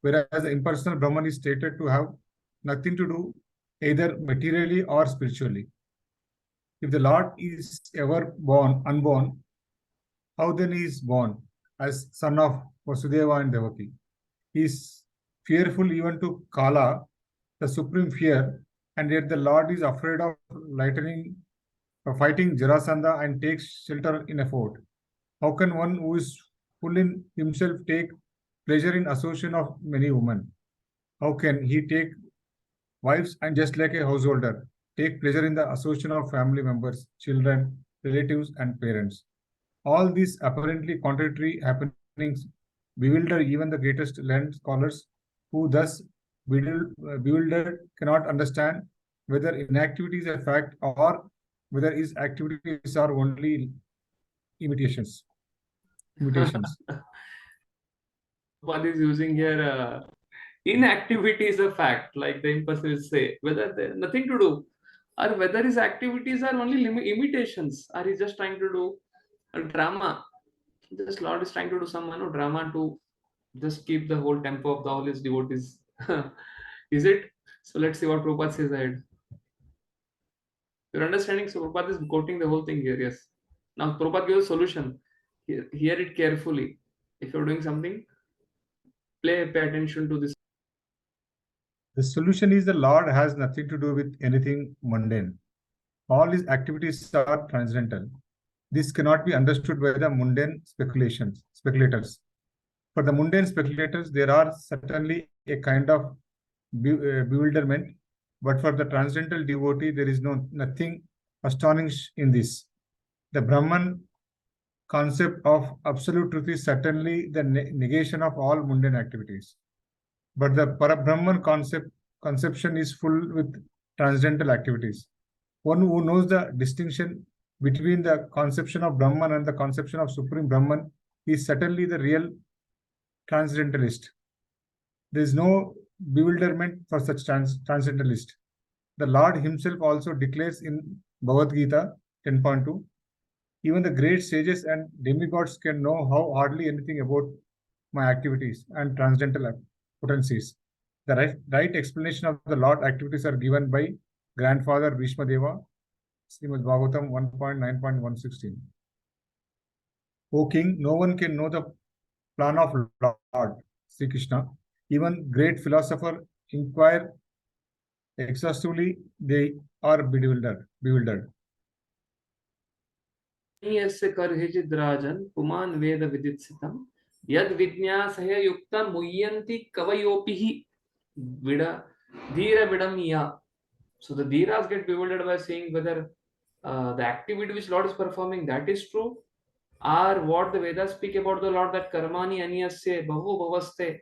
Whereas the impersonal Brahman is stated to have nothing to do either materially or spiritually. If the Lord is ever unborn, how then he is born as son of Vasudeva and Devaki? He is fearful even to Kala, the supreme fear, and yet the Lord is afraid of fighting Jarasandha and takes shelter in a fort. How can one who is full in himself take pleasure in association of many women? How can he take wives and, just like a householder, take pleasure in the association of family members, children, relatives, and parents? All these apparently contradictory happenings bewilder even the greatest learned scholars, who thus bewildered cannot understand whether inactivity is a fact or whether his activities are only imitations. Prabhupada is using here inactivity is a fact, like the impersonal will say, whether there's nothing to do, or whether his activities are only imitations, or he's just trying to do a drama. This Lord is trying to do some drama to just keep the whole tempo of all his devotees. Is it? So let's see what Prabhupada says ahead. You're understanding? So Prabhupada is quoting the whole thing here, yes. Now Prabhupada gives a solution. Hear it carefully. If you're doing something, pay attention to this. The solution is the Lord has nothing to do with anything mundane. All his activities are transcendental. This cannot be understood by the mundane speculators. For the mundane speculators, there are certainly a kind of bewilderment, but for the transcendental devotee, there is nothing astonishing in this. The Brahman concept of absolute truth is certainly the negation of all mundane activities. But the Parabrahman conception is full with transcendental activities. One who knows the distinction between the conception of Brahman and the conception of Supreme Brahman is certainly the real transcendentalist. There is no bewilderment for such transcendentalist. The Lord himself also declares in Bhagavad Gita 10.2, even the great sages and demigods can know how hardly anything about my activities and transcendental potencies. The right explanation of the Lord activities are given by grandfather Bhishma Deva, Srimad Bhagavatam 1.9.116. O king, no one can know the plan of Lord Sri Krishna. Even great philosopher inquire exhaustively, they are bewildered. यस्य कर्हिचिद् राजन् पुमान् वेद विदित्सितं यद् विज्ञासया युक्तं मुह्यन्ति कवयोपिः धीरा विडम्या. So the dhiras get bewildered by saying whether the activity which Lord is performing, that is true, or what the Vedas speak about the Lord, that karmani aniyasya bahu bhavaste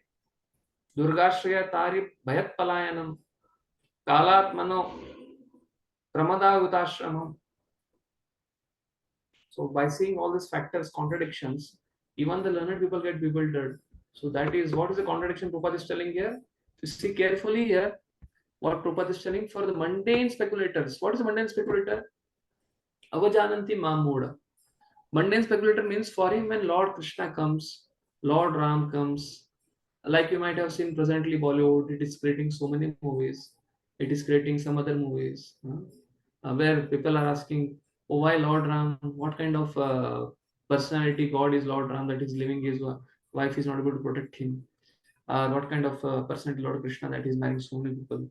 durgashraya tari bhayat palayanam kalat mano pramadagutashramam. So by seeing all these factors, contradictions, even the learned people get bewildered. So that is, what is the contradiction Prabhupada is telling here? To see carefully here what Prabhupada is telling for the mundane speculators. What is the mundane speculator? Avajananti mamuda. Mundane speculator means for him when Lord Krishna comes, Lord Ram comes. Like you might have seen presently, Bollywood, it is creating so many movies. It is creating some other movies where people are asking, oh, why Lord Ram? What kind of personality God is Lord Ram that is leaving his wife is not able to protect him? What kind of personality Lord Krishna that is marrying so many people?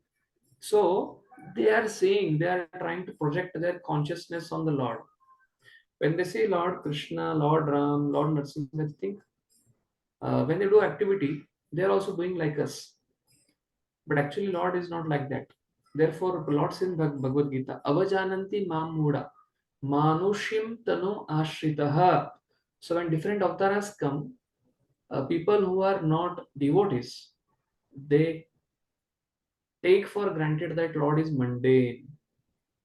So they are saying, they are trying to project their consciousness on the Lord. When they say Lord Krishna, Lord Ram, Lord Narasimha, they think when they do activity, they are also doing like us. But actually, Lord is not like that. Therefore, Lord says in Bhagavad Gita, Avajananti mam muda, manushim tanu ashritaha. So when different avatars come, people who are not devotees, they take for granted that Lord is mundane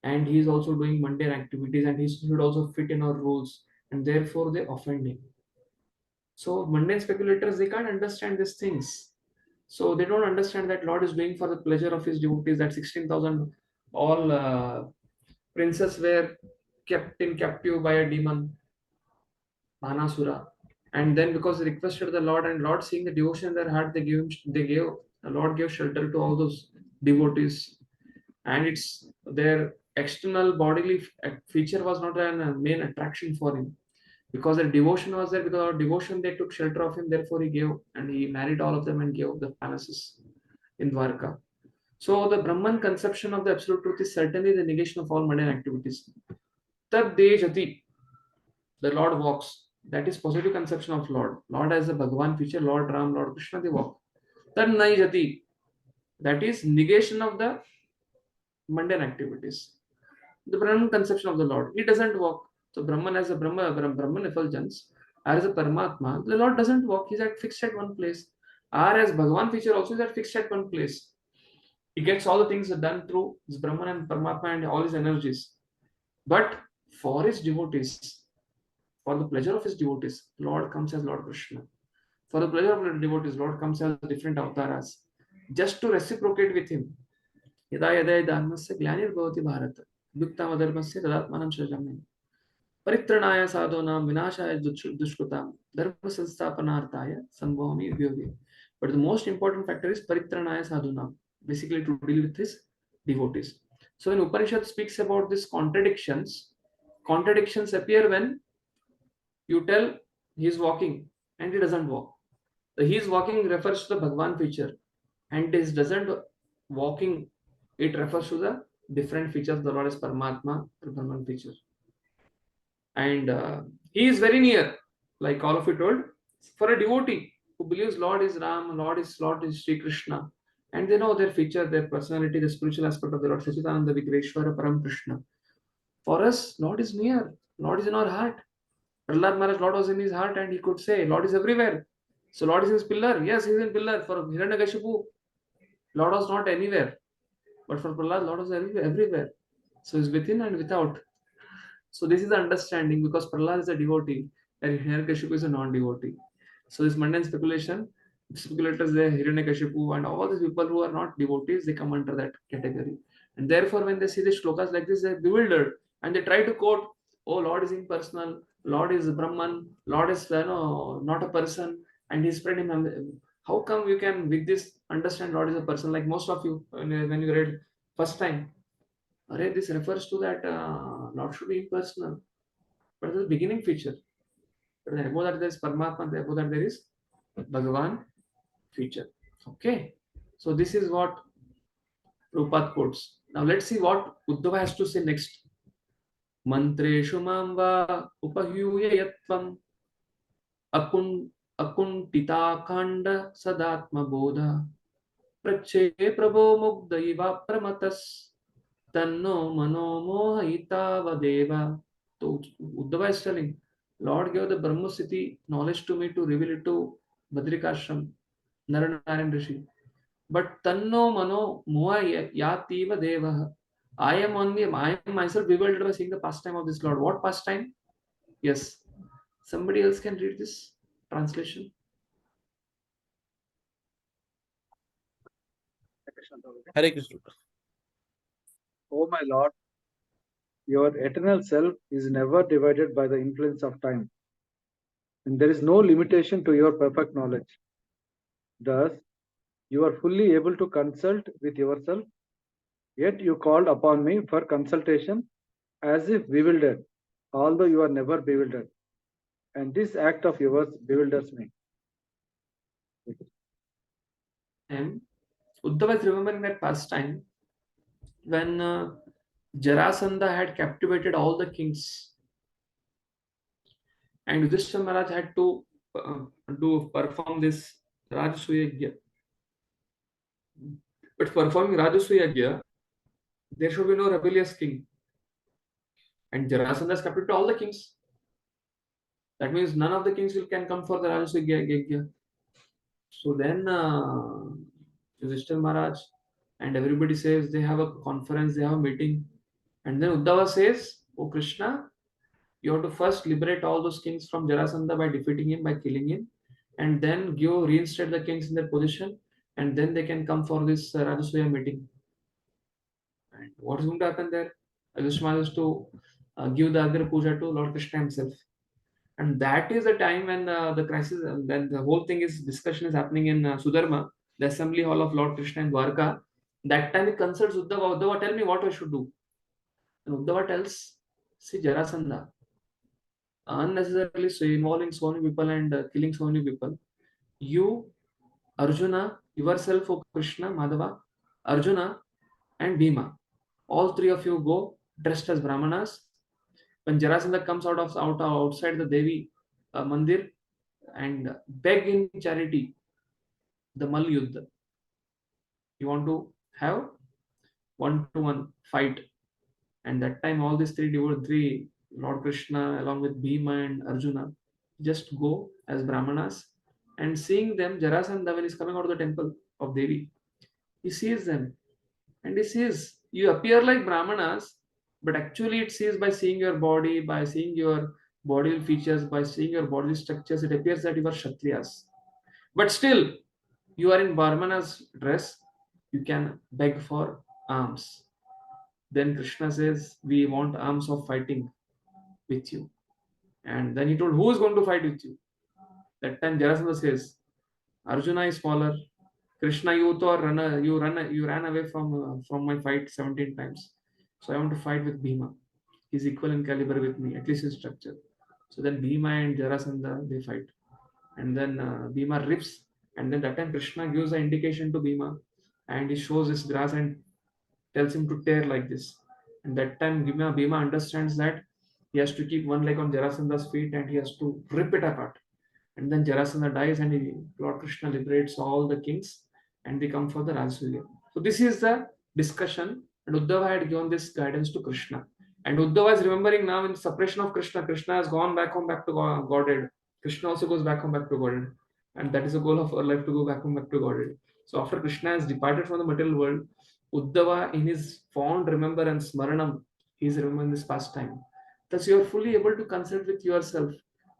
and he is also doing mundane activities and he should also fit in our rules, and therefore they offend him. So mundane speculators, they can't understand these things. So they don't understand that Lord is doing for the pleasure of his devotees. That 16,000 all princes were kept in captive by a demon, Manasura. And then because they requested the Lord, and Lord seeing the devotion in their heart, the Lord gave shelter to all those devotees. And it's their external bodily feature was not a main attraction for him, because their devotion was there. Because of devotion they took shelter of him, therefore he gave, and he married all of them and gave the palaces in Dwarka. So the Brahman conception of the absolute truth is certainly the negation of all mundane activities. Tad Dejati, the Lord walks. That is positive conception of Lord. Lord as a Bhagavan feature, Lord Ram, Lord Krishna, they walk. Tad Naijati, that is negation of the mundane activities. The Brahman conception of the Lord. He doesn't walk. So Brahman as a Brahman effulgence, as a Paramatma, the Lord doesn't walk. He's at fixed at one place. R as Bhagavan feature also is at fixed at one place. He gets all the things done through his Brahman and Paramatma and all his energies. But for his devotees, for the pleasure of his devotees, Lord comes as Lord Krishna. For the pleasure of the devotees, Lord comes as different avatars, just to reciprocate with him. Yada yada dharmasya glanirvavati bharata yuktam adharmasya tadatmanam shrajamya paritranaya sadhonam vinashaya dushkutam dharma sansthapanarthaya sambhavami yogi. But the most important factor is paritranaya sadhonam, basically to deal with his devotees. So when Upanishad speaks about these contradictions appear when you tell he is walking and he doesn't walk. The he is walking refers to the Bhagavan feature, and this doesn't walking, it refers to the different features of the Lord as Paramatma, the Brahman feature. And he is very near, like all of you told, for a devotee who believes Lord is Ram, Lord is Sri Krishna, and they know their feature, their personality, the spiritual aspect of the Lord, Sachidananda Vigreshwara Param Krishna. For us, Lord is near, Lord is in our heart. Prahlad Maharaj, Lord was in his heart, and he could say, Lord is everywhere. So Lord is his pillar. Yes, he is in pillar. For Hiranyakashipu, Lord was not anywhere. But for Prahlad, Lord was everywhere. So he's within and without. So this is the understanding, because Prahlad is a devotee and Hiranyakashipu is a non-devotee. So this mundane speculators there, Hiranyakashipu and all these people who are not devotees, they come under that category. And therefore, when they see the shlokas like this, they're bewildered and they try to quote, oh, Lord is impersonal, Lord is Brahman, Lord is not a person, and he's spreading him. How come you can with this understand Lord is a person? Like most of you, when you read first time, this refers to that Lord should be impersonal. But it's the beginning feature. But then above that there is Paramatma, above that there is Bhagavan feature. Okay. So this is what Prabhupada quotes. Now let's see what Uddhava has to say next. Mantreshu mamba upahuyya yatvam akuntita sadatma bodha prache prabho mugdaiva pramatas tanno mano mohita vadeva. So Uddhava is telling, Lord gave the Brahma Siddhi knowledge to me to reveal it to Badrikashram, Naranaran Rishi. But tanno mano moha yativa deva. I am myself bewildered by seeing the pastime of this Lord. What pastime? Yes. Somebody else can read this translation. Hare Krishna. Oh my Lord, your eternal self is never divided by the influence of time. and there is no limitation to your perfect knowledge. Thus, you are fully able to consult with yourself, yet you called upon me for consultation as if bewildered, although you are never bewildered. And this act of yours bewilders me. And Uddhava is remembering that past time when Jarasandha had captivated all the kings, and Yudhishthira Maharaj had to perform this Rajasuya Yajna. But performing Rajasuya Yajna, there should be no rebellious king. And Jarasandha has captured all the kings. That means none of the kings can come for the Rajasuya Yajna. So then Yudhishthira Maharaj and everybody says they have a conference, they have a meeting. And then Uddhava says, "Oh Krishna, you have to first liberate all those kings from Jarasandha by defeating him, by killing him, and then reinstate the kings in their position, and then they can come for this Rajasuya meeting." And what is going to happen there? Yudhishthira is to give the Agra Puja to Lord Krishna himself. And that is the time when the crisis, then the whole thing is discussion is happening in Sudharma, the assembly hall of Lord Krishna in Dwarka. That time he consults Uddhava. Uddhava, tell me what I should do. And Uddhava tells, see, Jarasandha, unnecessarily involving so many people and killing so many people. You, Arjuna, yourself, O Krishna, Madhava, Arjuna, and Bhima, all three of you go dressed as Brahmanas. When Jarasandha comes outside the Devi Mandir and beg in charity the Mal Yuddha. You want to have 1-to-1 fight. And that time all these three, Lord Krishna along with Bhima and Arjuna, just go as Brahmanas, and seeing them, Jarasandha, when he's coming out of the temple of Devi, he sees them and he says, you appear like Brahmanas, but actually it sees by seeing your body, by seeing your bodily features, by seeing your bodily structures, it appears that you are Kshatriyas. But still, you are in Brahmana's dress, you can beg for alms. Then Krishna says, we want arms of fighting with you. And then he told, who is going to fight with you? That time Jarasandha says, Arjuna is smaller. Krishna, you ran away from my fight 17 times. So I want to fight with Bhima. He's equal in caliber with me, at least in structure. So then Bhima and Jarasandha, they fight. And then Bhima rips. And then that time Krishna gives an indication to Bhima. And he shows his grass and tells him to tear like this. And that time Bhima understands that he has to keep one leg on Jarasandha's feet and he has to rip it apart. And then Jarasandha dies and Lord Krishna liberates all the kings and they come for the Rajasuya. So this is the discussion, and Uddhava had given this guidance to Krishna. And Uddhava is remembering now in the separation of Krishna. Krishna has gone back home, back to Godhead. Krishna also goes back home, back to Godhead. And that is the goal of our life, to go back home, back to Godhead. So after Krishna has departed from the material world, Uddhava, in his fond remembrance, Smaranam, he is remembering this past time. Thus you are fully able to consult with yourself.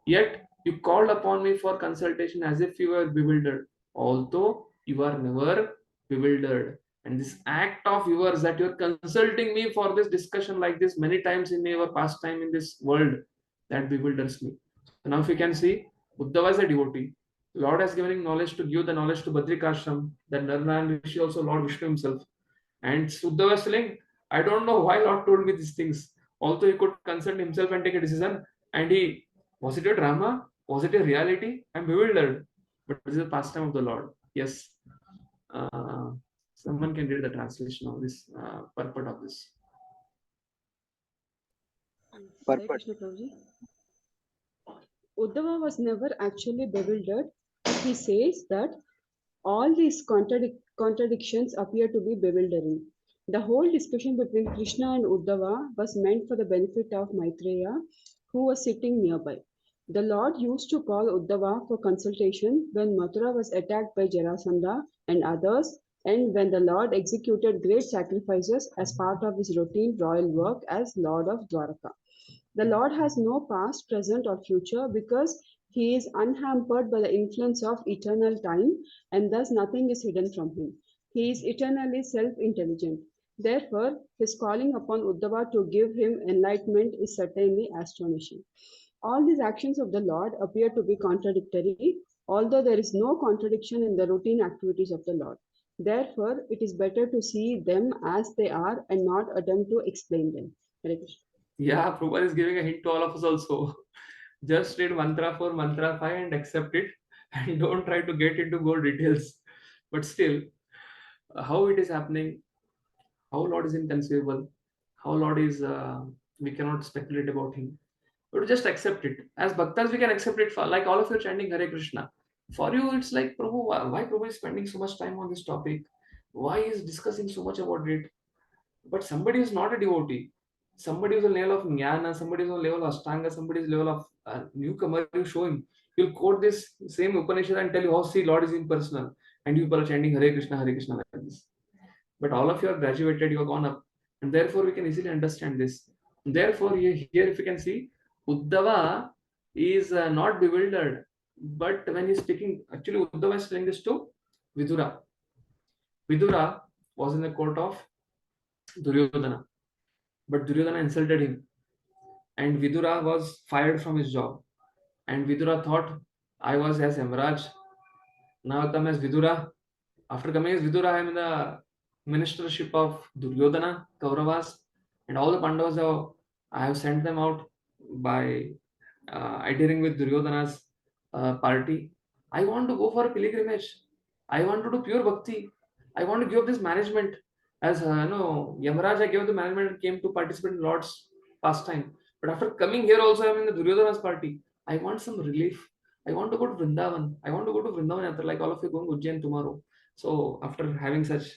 Yet you called upon me for consultation as if you were bewildered, although you are never bewildered. And this act of yours, that you are consulting me for this discussion like this many times in your past time in this world, that bewilders me. So now if you can see, Uddhava is a devotee. Lord has given him knowledge to give the knowledge to Badrikashram, then Narayana Rishi also Lord Vishnu himself. And Uddhava is telling, I don't know why Lord told me these things. Although he could consult himself and take a decision, and was it a drama? Was it a reality? I'm bewildered. But this is the pastime of the Lord. Yes. Someone can read the translation of this purport of this. Hare Krishna Prabhuji. Uddhava was never actually bewildered. He says that all these contradictions appear to be bewildering. The whole discussion between Krishna and Uddhava was meant for the benefit of Maitreya, who was sitting nearby. The Lord used to call Uddhava for consultation when Mathura was attacked by Jarasandha and others, and when the Lord executed great sacrifices as part of his routine royal work as Lord of Dwaraka. The Lord has no past, present, or future because he is unhampered by the influence of eternal time, and thus nothing is hidden from him. He is eternally self-intelligent. Therefore, his calling upon Uddhava to give him enlightenment is certainly astonishing. All these actions of the Lord appear to be contradictory, although there is no contradiction in the routine activities of the Lord. Therefore, it is better to see them as they are and not attempt to explain them. Hare Krishna. Yeah, Prabhupada is giving a hint to all of us also. Just read mantra 4, mantra 5 and accept it, and don't try to get into more details. But still, how it is happening, how Lord is inconceivable, how Lord is, we cannot speculate about him. But just accept it. As bhaktas, we can accept it. For like all of you chanting Hare Krishna. For you, it's like, Prabhu, why Prabhu is spending so much time on this topic? Why is discussing so much about it? But somebody who's not a devotee, somebody who's on level of jnana, somebody who's on level of ashtanga, somebody's level of newcomer, you show him, he'll quote this same Upanishad and tell you, oh, see, Lord is impersonal. And you people are chanting Hare Krishna like this. But all of you are graduated, you have gone up. And therefore, we can easily understand this. Therefore, here if you can see, Uddhava is not bewildered. But when he's speaking, actually, Uddhava is telling this to Vidura. Vidura was in the court of Duryodhana. But Duryodhana insulted him. And Vidura was fired from his job. And Vidura thought, I was as Yamaraj. Now I come as Vidura. After coming as Vidura, I am in the ministership of Duryodhana, Kauravas, and all the Pandavas. I have sent them out by adhering with Duryodhana's party. I want to go for a pilgrimage. I want to do pure bhakti. I want to give up this management. As Yamaraj, I gave the management and came to participate in Lord's pastime. But after coming here, also I am in the Duryodhana's party. I want some relief. I want to go to Vrindavan. I want to go to Vrindavan after, like all of you going to Ujjain tomorrow. So after having such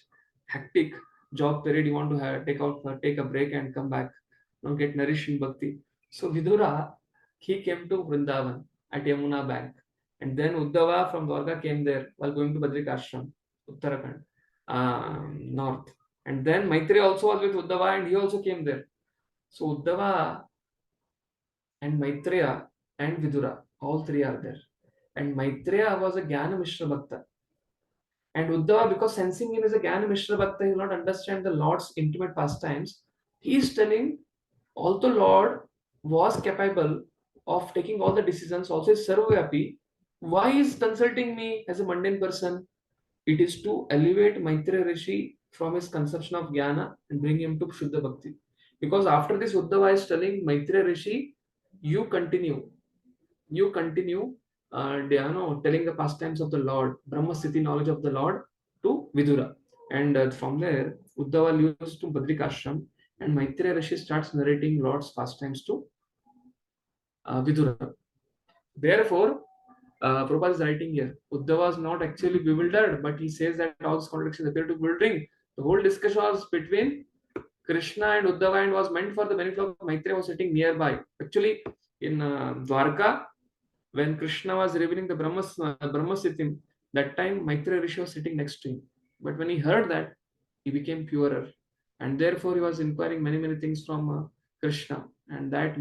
hectic job period, you want to take a break and come back, get nourished in bhakti. So Vidura, he came to Vrindavan at Yamuna bank, and then Uddhava from Dwarka came there while going to Badrika Ashram, Uttarakhand, north. And then Maitreya also was with Uddhava, and he also came there. So Uddhava and Maitreya and Vidura, all three are there. And Maitreya was a Jnana Mishra Bhakta. And Uddhava, because sensing him as a Jnana Mishra Bhakta, he will not understand the Lord's intimate pastimes. He is telling, although Lord was capable of taking all the decisions, also is Sarvavyapi, why is consulting me as a mundane person? It is to elevate Maitreya Rishi from his conception of Jnana and bring him to Shuddha Bhakti. Because after this, Uddhava is telling Maitreya Rishi, you continue telling the pastimes of the Lord, Brahma Sthiti knowledge of the Lord to Vidura. And from there, Uddhava leaves to Badrika Ashram, and Maitreya Rishi starts narrating Lord's pastimes to Vidura. Therefore, Prabhupada is writing here, Uddhava is not actually bewildered, but he says that all these contradictions appear to be bewildering. The whole discussion was between Krishna and Uddhava and was meant for the benefit of Maitreya, was sitting nearby. Actually, in Dwarka, when Krishna was revealing the Brahma Siddhim, that time Maitreya Rishi was sitting next to him. But when he heard that, he became purer. And therefore, he was inquiring many things from Krishna. And that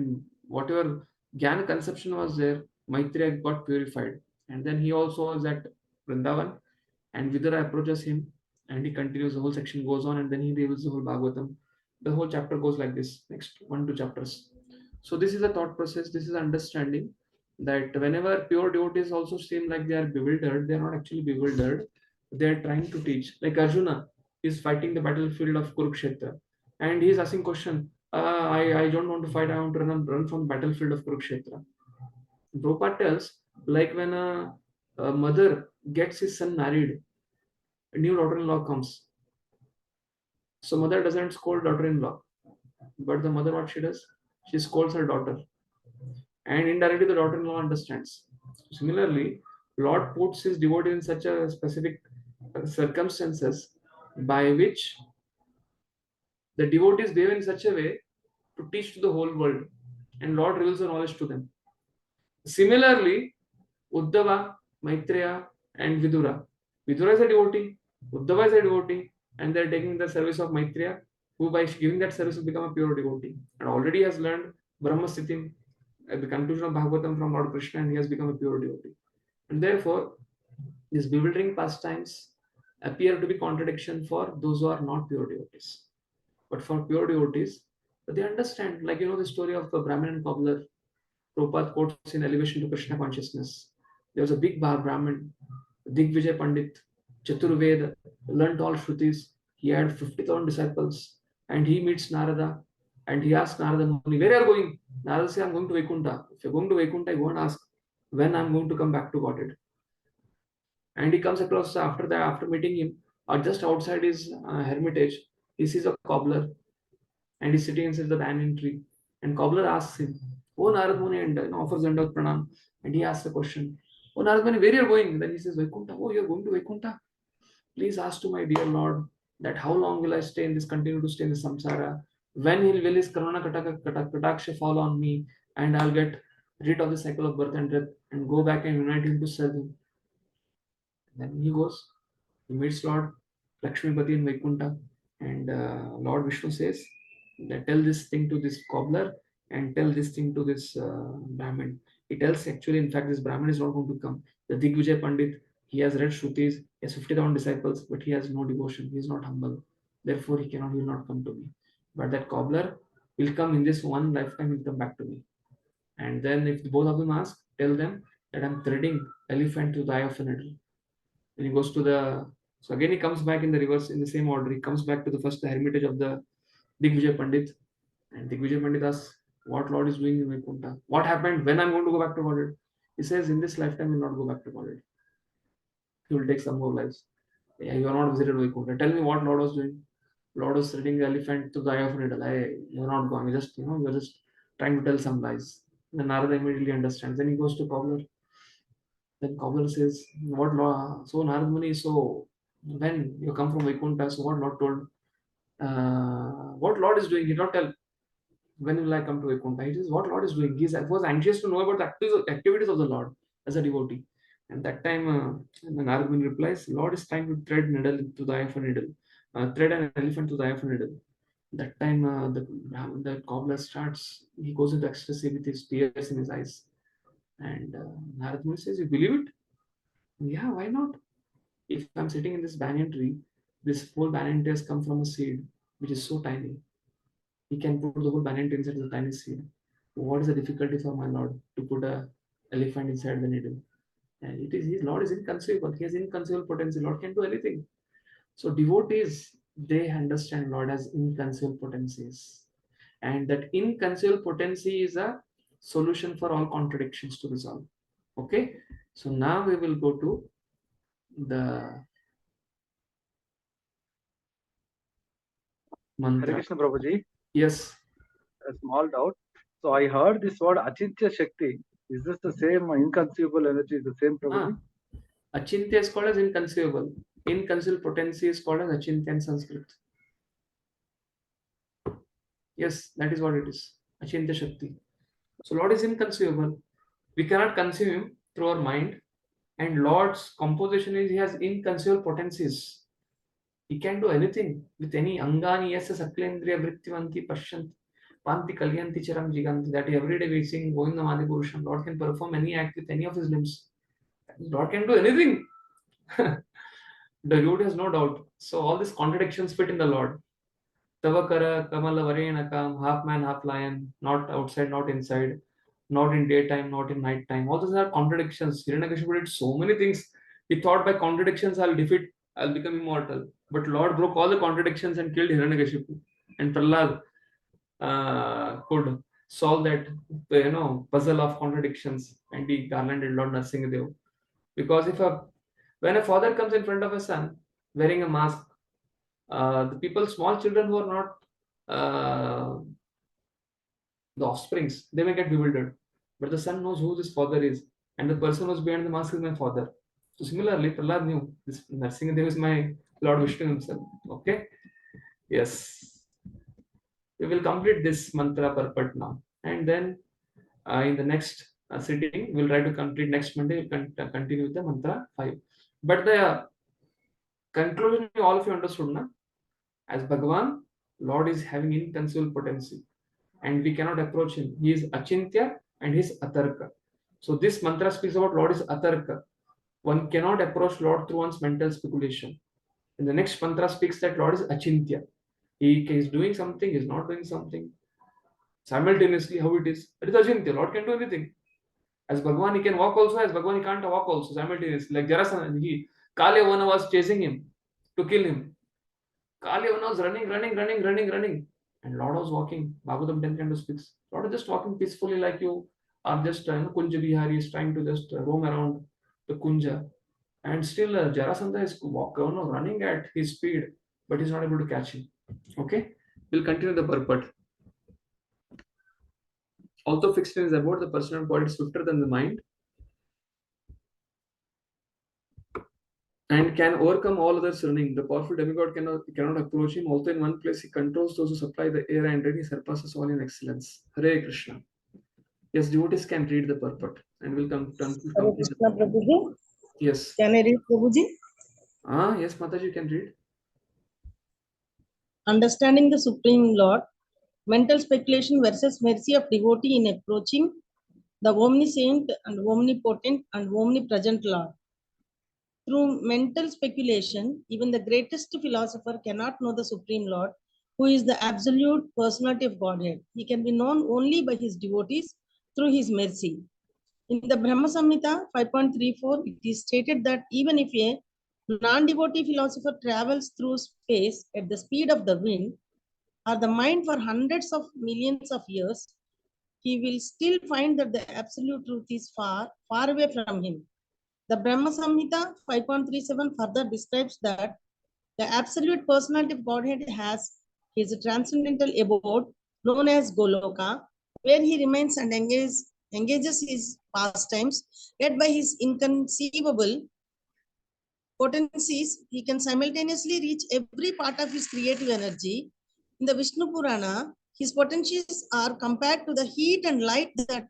whatever Jnana conception was there, Maitreya got purified. And then he also was at Vrindavan. And Vidura approaches him. And he continues, the whole section goes on. And then he reveals the whole Bhagavatam. The whole chapter goes like this, next 1-2 chapters. So this is a thought process. This is understanding that whenever pure devotees also seem like they are bewildered, they are not actually bewildered. They are trying to teach. Like Arjuna is fighting the battlefield of Kurukshetra, and he is asking question. I don't want to fight. I want to run from the battlefield of Kurukshetra. Prabhupada tells, like when a mother gets his son married, a new daughter-in-law comes. So mother doesn't scold daughter-in-law, but the mother, what she does? She scolds her daughter. And indirectly the daughter-in-law understands. Similarly, Lord puts his devotee in such a specific circumstances by which the devotees behave in such a way to teach to the whole world, and Lord reveals the knowledge to them. Similarly, Uddhava, Maitreya, and Vidura. Vidura is a devotee, Uddhava is a devotee, and they are taking the service of Maitreya, who by giving that service will become a pure devotee, and already has learned Brahma Sthiti at the conclusion of Bhagavatam from Lord Krishna, and he has become a pure devotee. And therefore, these bewildering pastimes appear to be contradiction for those who are not pure devotees. But for pure devotees, they understand, like the story of the Brahmin and cobbler. Prabhupada quotes in Elevation to Krishna Consciousness. There was a big Brahmin, Digvijay Pandit, Chaturveda, learnt all Shrutis. He had 50,000 disciples, and he meets Narada, and he asks Narada Muni, where are you going? Narada says, I'm going to Vaikuntha. If you're going to Vaikuntha, go and ask when I'm going to come back to Godhead. And he comes across after meeting him, just outside his hermitage, he sees a cobbler, and he's sitting inside the banyan tree. And cobbler asks him, "Oh Narad Muni," and offers Dandavat Pranam. And he asks a question, "Oh Narad Muni, where are you going?" Then he says, "Vaikuntha." "Oh, you're going to Vaikuntha? Please ask to my dear Lord that how long will I continue to stay in this samsara? When will his Karuna Kataksha fall on me, and I'll get rid of the cycle of birth and death and go back and unite him to serve him." Then he goes, he meets Lord Lakshmipati in Vaikuntha, and Lord Vishnu says that tell this thing to this cobbler and tell this thing to this Brahmin. He tells actually, in fact, this Brahmin is not going to come. The Digvijay Pandit, he has read Shrutis, he has 50,000 disciples, but he has no devotion, he is not humble. Therefore, he will not come to me. But that cobbler will come in this one lifetime, will come back to me. And then if both of them ask, tell them that I'm threading elephant to the eye of a needle. Then he goes to so again he comes back in the reverse, in the same order. He comes back to the first hermitage of the Digvijay Pandit, and Digvijay Pandit asks, what Lord is doing in Vaikuntha? What happened? When I'm going to go back to Godhead? He says, in this lifetime he will not go back to Godhead. He will take some more lives. Yeah, you are not visited Vaikuntha. Tell me what Lord was doing. Lord was threading the elephant to the eye of a needle. You are not going. You're just trying to tell some lies. Then Narada immediately understands. Then he goes to cobbler. Then cobbler says, what law? So Narad Muni, so when you come from Vaikuntha, so what Lord told? What Lord is doing? He did not tell when will I come to Vaikuntha. He says what Lord is doing. He was anxious to know about the activities of the Lord as a devotee. And that time, Narad Muni replies, Lord is trying to thread needle to the eye of a needle, thread an elephant to the eye of a needle. That time, the cobbler starts. He goes into ecstasy with his tears in his eyes. And Narad Muni says, you believe it? Yeah, why not? If I'm sitting in this banyan tree, this whole banyan tree has come from a seed, which is so tiny. He can put the whole banyan tree inside the tiny seed. What is the difficulty for my Lord to put an elephant inside the needle? And his Lord is inconceivable. He has inconceivable potency. Lord can do anything. So devotees, they understand Lord as inconceivable potencies. And that inconceivable potency is a solution for all contradictions to resolve. Okay? So now we will go to the mantra. Hare Krishna Prabhuji. Yes. A small doubt. So I heard this word Achintya Shakti. Is this the same inconceivable energy? Is the same Prabhuji? Achintya is called as inconceivable. Inconceivable potency is called as Achintya in Sanskrit. Yes, that is what it is. Achintya Shakti. So Lord is inconceivable. We cannot conceive him through our mind. And Lord's composition is he has inconceivable potencies. He can do anything with any angani yasa saklendriya vrittivanti pashyanti panti kalyanti charam jiganti. That every day we sing Govinda Madi Purusham. Lord can perform any act with any of his limbs. Lord can do anything. The devotee has no doubt. So all these contradictions fit in the Lord. Tavakara, Kamala Varenakam, half man, half lion, not outside, not inside, not in daytime, not in night time. All those are contradictions. Hiranyakashipu did so many things. He thought by contradictions I'll become immortal. But Lord broke all the contradictions and killed Hiranyakashipu. And Prahlad could solve that puzzle of contradictions, and he garlanded Lord Nrsimhadev. Because when a father comes in front of a son wearing a mask, the small children who are not the offsprings, they may get bewildered. But the son knows who this father is, and the person who's behind the mask is my father. So similarly, Prahlad knew this Nrsimhadev is my Lord Vishnu himself. Okay? Yes. We will complete this mantra purport now. And then in the next sitting, we'll try to complete next Monday, we'll continue with the mantra 5. But the conclusion, all of you understood, na? As Bhagavan, Lord is having inconceivable potency, and we cannot approach him. He is Achintya and he is Atarka. So this mantra speaks about Lord is Atarka. One cannot approach Lord through one's mental speculation. And the next mantra speaks that Lord is Achintya. He is doing something, he is not doing something. simultaneously how it is. That is Achintya. Lord can do anything. As Bhagwan, he can walk also. As Bhagwan, he can't walk also simultaneously. Like Jarasandha, Kalyavana was chasing him to kill him. Kalyavana was running. And Lord was walking. Bhagavatam 10 kind of speaks. Lord is just walking peacefully like you are just, Kunja Bihari is trying to just roam around the Kunja. And still Jarasandha is running at his speed, but he's not able to catch him. Okay, we'll continue the purport. Although fixed in his abode, the personal body is swifter than the mind and can overcome all others running. The powerful demigod cannot approach him. Also in one place, he controls those who supply the air and then he surpasses all in excellence. Hare Krishna. Yes, devotees can read the purport and we'll come to Hare Krishna, Prabhuji. Yes. Can I read, Prabhuji? Yes, Mataji, you can read. Understanding the Supreme Lord, mental speculation versus mercy of devotee in approaching the omniscient and omnipotent and omnipresent Lord. Through mental speculation, even the greatest philosopher cannot know the Supreme Lord, who is the absolute personality of Godhead. He can be known only by his devotees through his mercy. In the Brahma Samhita 5.34, it is stated that even if a non-devotee philosopher travels through space at the speed of the wind or the mind for hundreds of millions of years, he will still find that the absolute truth is far, far away from him. The Brahma Samhita 5.37 further describes that the absolute personality of Godhead has his transcendental abode known as Goloka, where he remains and engages his pastimes, yet by his inconceivable potencies, he can simultaneously reach every part of his creative energy. In the Vishnu Purana, his potencies are compared to the heat and light that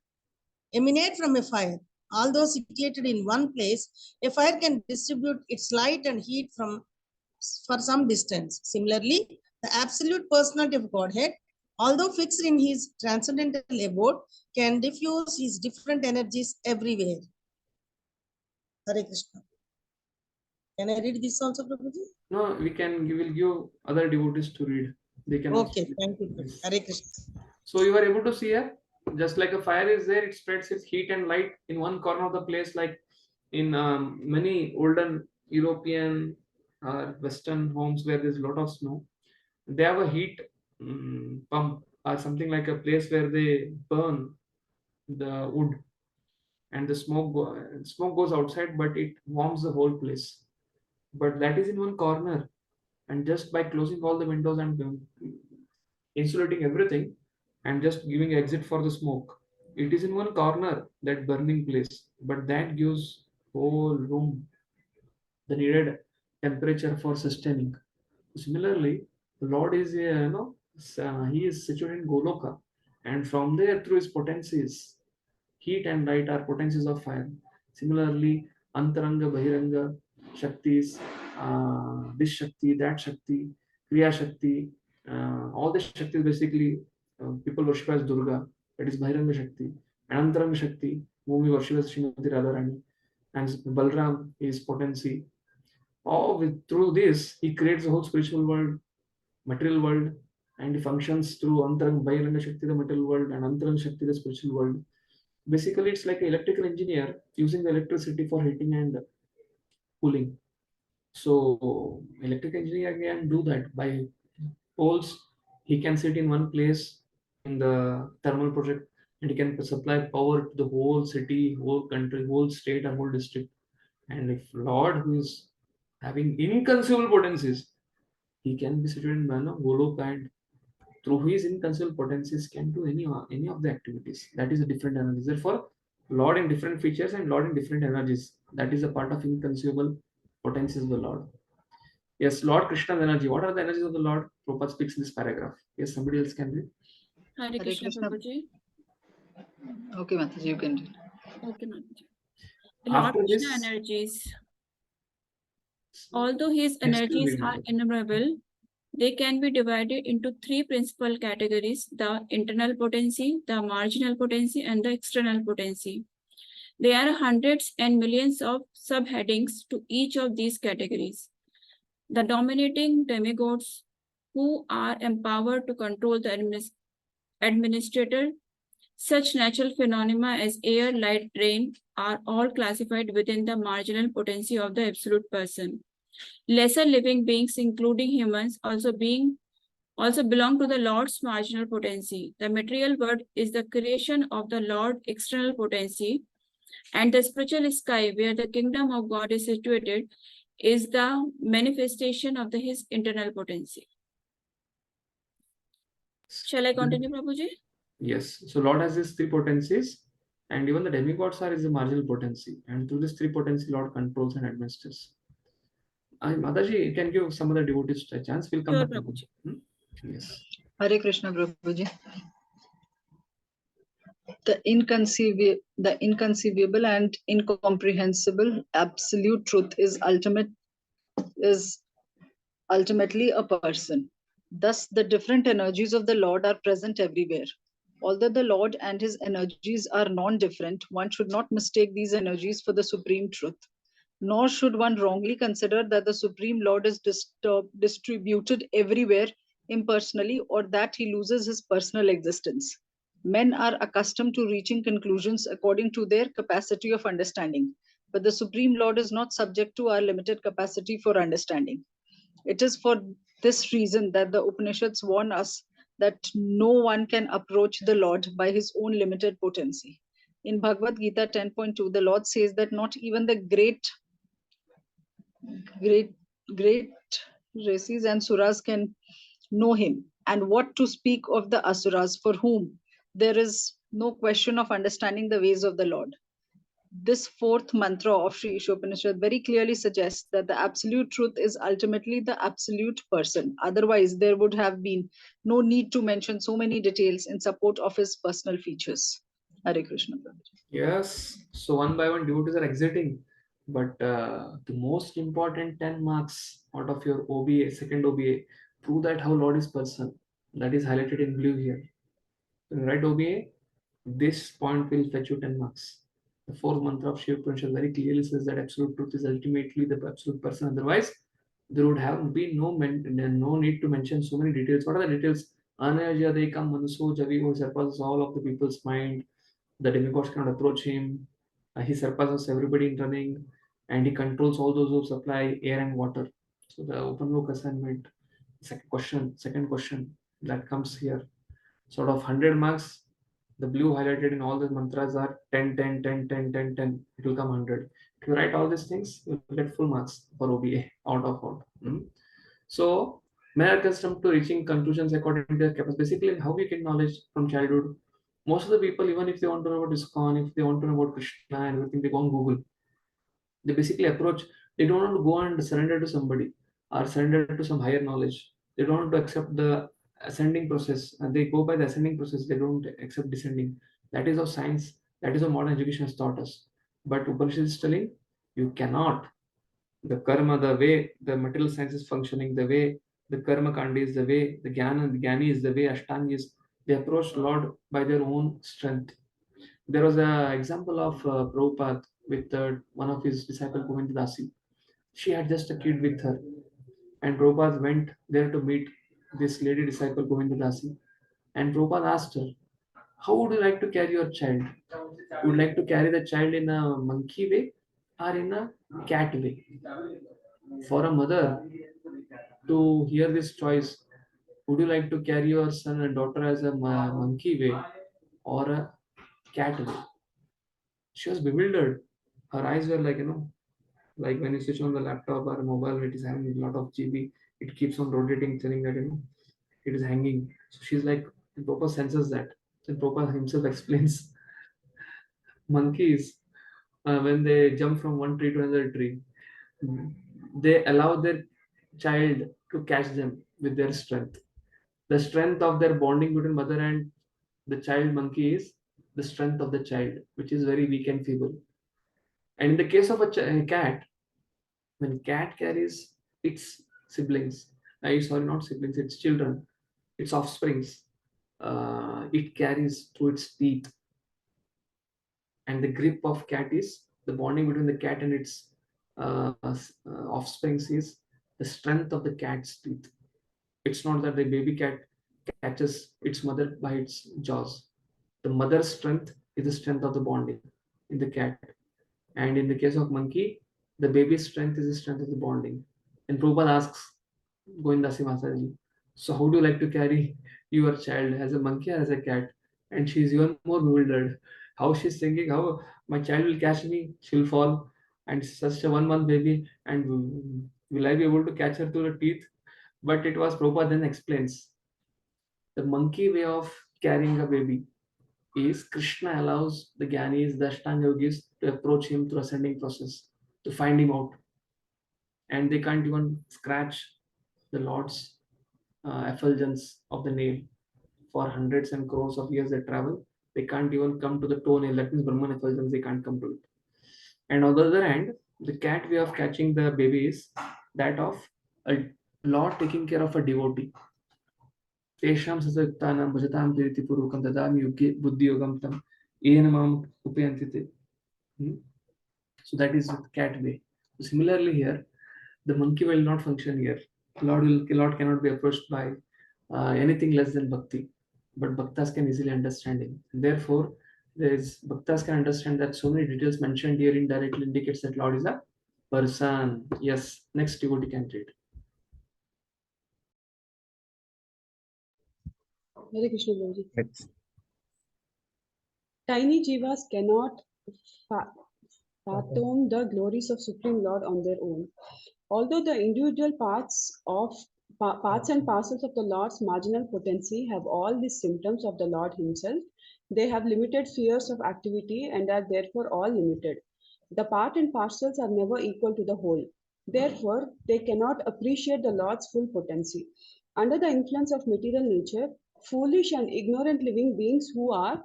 emanate from a fire. Although situated in one place, a fire can distribute its light and heat for some distance. Similarly, the absolute personality of Godhead, although fixed in his transcendental abode, can diffuse his different energies everywhere. Hare Krishna. Can I read this also, Prabhuji? No, we will give other devotees to read. They can Okay, also thank you. Hare Krishna. So you are able to see here, just like a fire is there, it spreads its heat and light in one corner of the place, like in many olden European Western homes where there's a lot of snow. They have a heat pump or something like a place where they burn the wood and the smoke goes outside, but it warms the whole place. But that is in one corner, and just by closing all the windows and insulating everything and just giving exit for the smoke, it is in one corner, that burning place, but that gives whole room the needed temperature for sustaining. Similarly, the Lord is he is situated in Goloka, and from there through his potencies, heat and light are potencies of fire. Similarly, Antaranga, Bahiranga, Shaktis, this Shakti, that Shakti, Kriya Shakti, all the Shaktis basically people worship as Durga, that is Bahiranga Shakti, and Antaranga Shakti, whom we worship as Srimati Radharani, and Balram is potency. Through this, he creates the whole spiritual world, material world, and he functions through Antaranga, Bahiranga Shakti, the material world, and Antaranga Shakti, the spiritual world. Basically, it's like an electrical engineer using the electricity for heating and cooling. So, electric engineer can do that by poles. He can sit in one place in the thermal project and he can supply power to the whole city, whole country, whole state, or whole district. And if Lord, who is having inconceivable potencies, he can be situated in Golok, and through his inconceivable potencies can do any of the activities. That is a different energy. Therefore, Lord in different features and Lord in different energies. That is a part of inconceivable potencies of the Lord. Yes, Lord Krishna's energy. What are the energies of the Lord? Prabhupada speaks in this paragraph. Yes, somebody else can read. Hare Krishna, Prabhuji. Okay, Mataji, you can read. Okay, Mataji. Lord After Krishna this, energies. Although his Yes, energies please, are Mataji. innumerable, they can be divided into three principal categories: the internal potency, the marginal potency, and the external potency. There are hundreds and millions of subheadings to each of these categories. The dominating demigods, who are empowered to control the administrator. Such natural phenomena as air, light, rain are all classified within the marginal potency of the absolute person. Lesser living beings, including humans, also belong to the Lord's marginal potency. The material world is the creation of the Lord's external potency, and the spiritual sky, where the kingdom of God is situated, is the manifestation of his internal potency. Shall I continue, Prabhuji? Yes. So Lord has these three potencies, and even the demigods are is a marginal potency, and through this three potency, Lord controls and administers. Mataji, you can give some other devotees a chance. We'll come Sure, back to Prabhuji. Yes. Hare Krishna, Prabhuji. The inconceivable and incomprehensible absolute truth is ultimately a person. Thus, the different energies of the Lord are present everywhere. Although the Lord and his energies are non-different, one should not mistake these energies for the supreme truth. Nor should one wrongly consider that the Supreme Lord is distributed everywhere impersonally, or that he loses his personal existence. Men are accustomed to reaching conclusions according to their capacity of understanding, but the Supreme Lord is not subject to our limited capacity for understanding. It is for this reason that the Upanishads warn us that no one can approach the Lord by his own limited potency. In Bhagavad Gita 10.2, the Lord says that not even the great races and suras can know him. And what to speak of the asuras, for whom there is no question of understanding the ways of the Lord. This fourth mantra of Sri Ishopanishad very clearly suggests that the absolute truth is ultimately the absolute person. Otherwise, there would have been no need to mention so many details in support of his personal features. Hare Krishna. Yes. So one by one, devotees are exiting, but the most important 10 marks out of your OBA, second OBA, prove that how Lord is person. That is highlighted in blue here. When you write OBA, this point will fetch you 10 marks. The fourth mantra of Shiva Upanishad very clearly says that absolute truth is ultimately the absolute person. Otherwise, there would have been no need to mention so many details. What are the details? Anajadekam Manuso Javiho surpasses all of the people's mind. The demigods cannot approach him. He surpasses everybody in running, and he controls all those who supply air and water. So the open book assignment. Second question that comes here. Sort of 100 marks. The blue highlighted in all the mantras are 10, 10, 10, 10, 10, 10. It will come 100. If you write all these things, you will get full marks for OBA out of out. So, men are accustomed to reaching conclusions according to their capacity. Basically, how we get knowledge from childhood. Most of the people, even if they want to know about ISKCON, if they want to know about Krishna and everything, they go on Google. They basically approach, they don't want to go and surrender to somebody or surrender to some higher knowledge. They don't want to accept the ascending process, and they go by the ascending process. They don't accept descending. That is how science, that is how modern education has taught us. But Upanishad is telling you cannot. The karma, the way the material science is functioning, the way the karma kandi is, the way the jnani is, the way ashtanga is, they approach Lord by their own strength. There was an example of Prabhupada with one of his disciples, Govinda Dasi. She had just a kid with her, and Prabhupada went there to meet this lady disciple, Govinda Dasi. And Prabhupada asked her, how would you like to carry your child? Would you like to carry the child in a monkey way or in a cat way? For a mother to hear this choice, would you like to carry your son and daughter as a monkey way or a cat way? She was bewildered. Her eyes were like, like when you switch on the laptop or mobile, it is having a lot of GB, it keeps on rotating, telling that, it is hanging. So she's like, Prabhupada senses that. Then Prabhupada himself explains monkeys, when they jump from one tree to another tree, they allow their child to catch them with their strength. The strength of their bonding between mother and the child monkey is the strength of the child, which is very weak and feeble. And in the case of a cat, when cat carries its siblings, sorry, not siblings, its children, its offsprings, it carries through its teeth. And the grip of cat is the bonding between the cat and its offsprings is the strength of the cat's teeth. It's not that the baby cat catches its mother by its jaws. The mother's strength is the strength of the bonding in the cat. And in the case of monkey, the baby's strength is the strength of the bonding. And Prabhupada asks Govindasi Masaji, so how do you like to carry your child, as a monkey or as a cat? And she's even more bewildered. How she's thinking, how my child will catch me, she'll fall. And such a 1 month baby, and will I be able to catch her to the teeth? But it was Prabhupada then explains the monkey way of carrying a baby is Krishna allows the Gyanis, the Ashtanga yogis to approach him through ascending process to find him out. And they can't even scratch the Lord's effulgence of the nail for hundreds and crores of years they travel. They can't even come to the toenail, that means Brahman effulgence, they can't come to it. And on the other hand, the cat way of catching the baby is that of a Lord taking care of a devotee. तेषां ससक्तानां भजतां प्रीतिपूर्वकं ददामि युगे बुद्धियोगं तं येन माम् उपयन्ति ते. So that is with cat way. So similarly here, the monkey will not function here. Lord cannot be approached by anything less than bhakti, but bhaktas can easily understand him. And therefore, bhaktas can understand that so many details mentioned here indirectly indicates that Lord is a person. Yes, next devotee can read. Hare Krishna Guruji. Tiny jivas cannot fathom the glories of Supreme Lord on their own. Although the individual parts and parcels of the Lord's marginal potency have all the symptoms of the Lord himself, they have limited spheres of activity and are therefore all limited. The part and parcels are never equal to the whole. Therefore, they cannot appreciate the Lord's full potency. Under the influence of material nature, foolish and ignorant living beings who are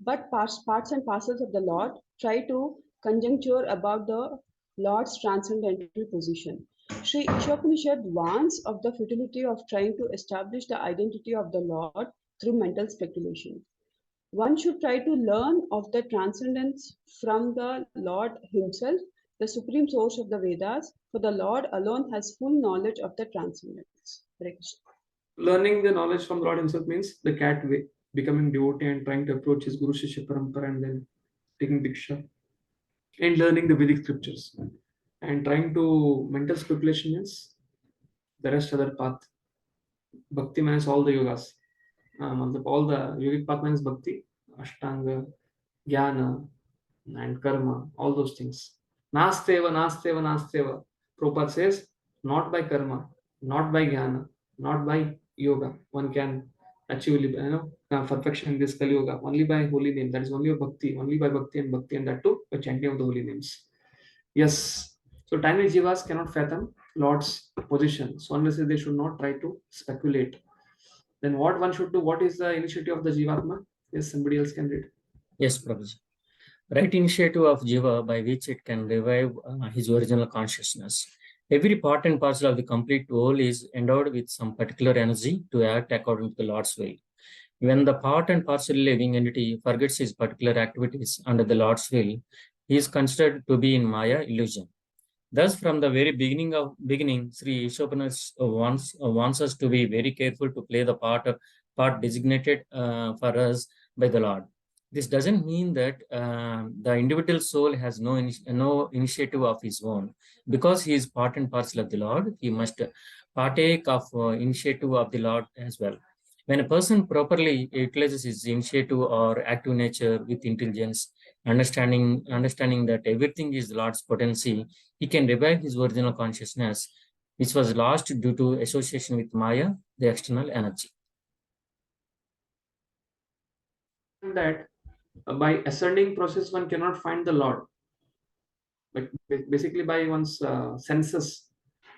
but parts and parcels of the Lord try to conjecture about the Lord's transcendental position. Sri Ishopanishad warns of the futility of trying to establish the identity of the Lord through mental speculation. One should try to learn of the transcendence from the Lord himself, the supreme source of the Vedas, for the Lord alone has full knowledge of the transcendence. Learning the knowledge from Lord himself means the cat way, becoming devotee and trying to approach his Guru Shishya Parampara and then taking Diksha and learning the Vedic scriptures and trying to mental speculation means the rest other path. Bhakti means all the yogas. All the yogic path means Bhakti, Ashtanga, Jnana, and Karma, all those things. Nasteva, Nasteva, Nasteva. Prabhupada says, not by Karma, not by Jnana, not by yoga. One can achieve perfection in this Kali Yoga only by holy name. That is only by Bhakti, and that too by chanting of the holy names. Yes. So tiny jivas cannot fathom Lord's position. So unless they should not try to speculate. Then what one should do? What is the initiative of the Jivatma? Yes, somebody else can read. Yes, Prabhuji. Right initiative of Jiva by which it can revive his original consciousness. Every part and parcel of the complete whole is endowed with some particular energy to act according to the Lord's will. When the part and parcel living entity forgets his particular activities under the Lord's will, he is considered to be in Maya illusion. Thus, from the very beginning, Sri Ishopanishad wants us to be very careful to play the part designated for us by the Lord. This doesn't mean that the individual soul has no initiative of his own. Because he is part and parcel of the Lord, he must partake of initiative of the Lord as well. When a person properly utilizes his initiative or active nature with intelligence, understanding that everything is the Lord's potency, he can revive his original consciousness, which was lost due to association with Maya, the external energy. That by ascending process, one cannot find the Lord. But basically, by one's senses,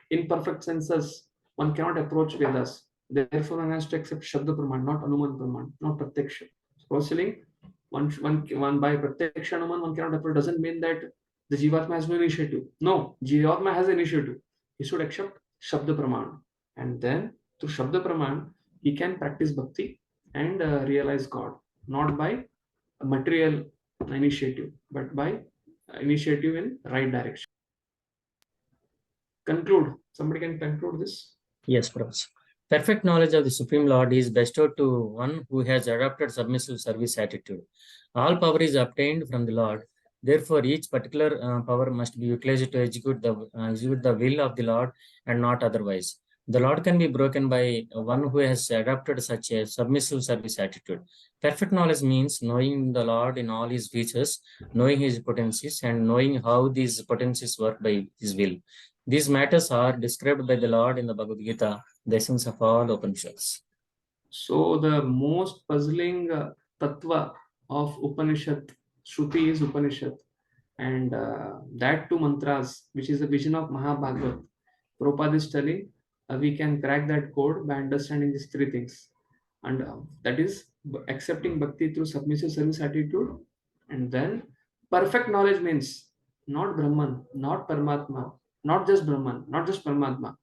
imperfect senses, one cannot approach Vedas. Therefore, one has to accept Shabda Praman, not Anuman Praman, not Pratyaksha. Proceeding, one by Pratyaksha Anuman, one cannot approach. Doesn't mean that the Jivatma has no initiative. No, Jivatma has initiative. He should accept Shabda Praman. And then, through Shabda Praman, he can practice Bhakti and realize God. Not by material initiative, but by initiative in right direction. Conclude. Somebody can conclude this. Yes, Professor. Perfect knowledge of the Supreme Lord is bestowed to one who has adopted submissive service attitude. All power is obtained from the Lord. Therefore, each particular power must be utilized to execute the will of the Lord and not otherwise. The Lord can be broken by one who has adopted such a submissive service attitude. Perfect knowledge means knowing the Lord in all his features, knowing his potencies, and knowing how these potencies work by his will. These matters are described by the Lord in the Bhagavad Gita, the essence of all Upanishads. So the most puzzling tattva of Upanishad, Shruti is Upanishad, and that two mantras, which is the vision of Mahabhagavad. Prabhupada is telling we can crack that code by understanding these three things, and that is accepting bhakti through submissive service attitude, and then perfect knowledge means not Brahman, not Paramatma, not just Brahman, not just Paramatma,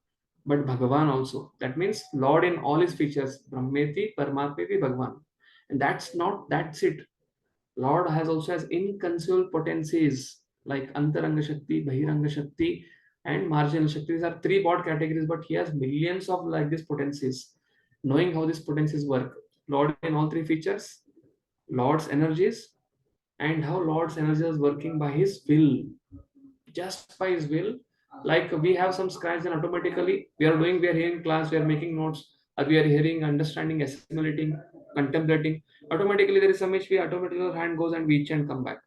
but Bhagavan also. That means Lord in all his features, Brahmeti, Paramatmeti, Bhagavan. And that's it. Lord has inconceivable potencies like Antaranga Shakti, Bahiranga Shakti, and Marginal Shakti. These are three broad categories, but he has millions of like these potencies. Knowing how these potencies work, Lord in all three features, Lord's energies, and how Lord's energy is working by his will, just by his will. Like we have some scratch and automatically we are hearing class, we are making notes, we are hearing, understanding, assimilating, contemplating. Automatically there is some which we automatically our hand goes and we chant come back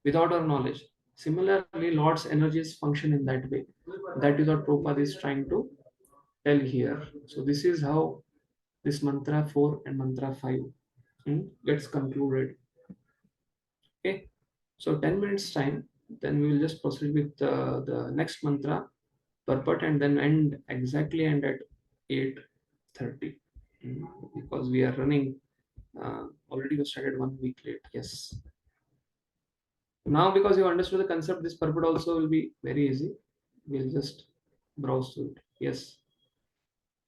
without our knowledge. Similarly, Lord's energies function in that way. That is what Prabhupada is trying to tell here. So this is how this mantra 4 and mantra 5 gets concluded. Okay, so 10 minutes time, then we will just proceed with the next mantra, purport, and then end at 8:30 because we are running. Already we started 1 week late. Yes. Now, because you understood the concept, this purport also will be very easy. We'll just browse through it. Yes.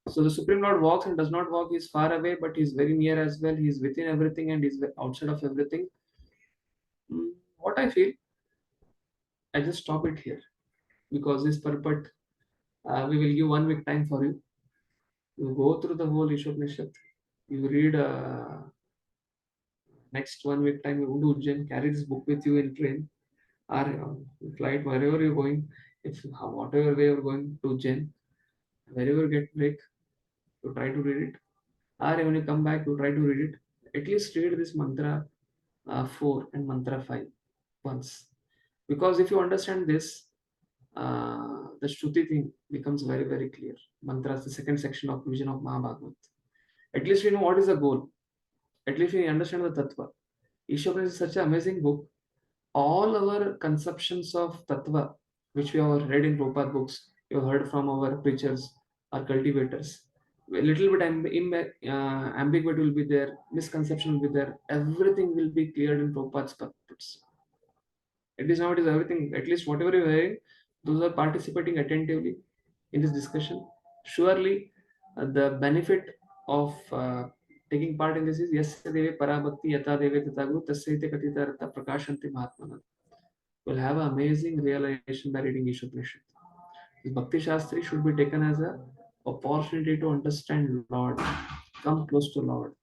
So the Supreme Lord walks and does not walk. He is far away, but he is very near as well. He is within everything and is outside of everything. What I feel, I just stop it here because this purport, we will give 1 week time for you. You go through the whole Ishopanishad. You read next 1 week time. You go to Ujjain, carry this book with you in train or flight, wherever you're going. If whatever way you're going to Ujjain, wherever you get break, you try to read it. Or when you come back, you try to read it. At least read this mantra 4 and mantra 5 once. Because if you understand this, the Shruti thing becomes very, very clear. Mantra is the second section of vision of Mahabhagavad. At least we know what is the goal. At least we understand the Tattva. Ishopanishad is such an amazing book. All our conceptions of Tattva, which we have read in Prabhupada books, we have heard from our preachers or cultivators, a little bit ambiguity will be there, misconception will be there, everything will be cleared in Prabhupada's purports. It is now, it is everything, at least whatever you are hearing, those are participating attentively in this discussion. Surely the benefit of taking part in this is yasya deve parabhakti yata deve tatagu tasyate katita rata prakashanti mahatmana. Will have an amazing realization by reading Ishopanishad. This Bhakti Shastri should be taken as an opportunity to understand Lord, come close to Lord.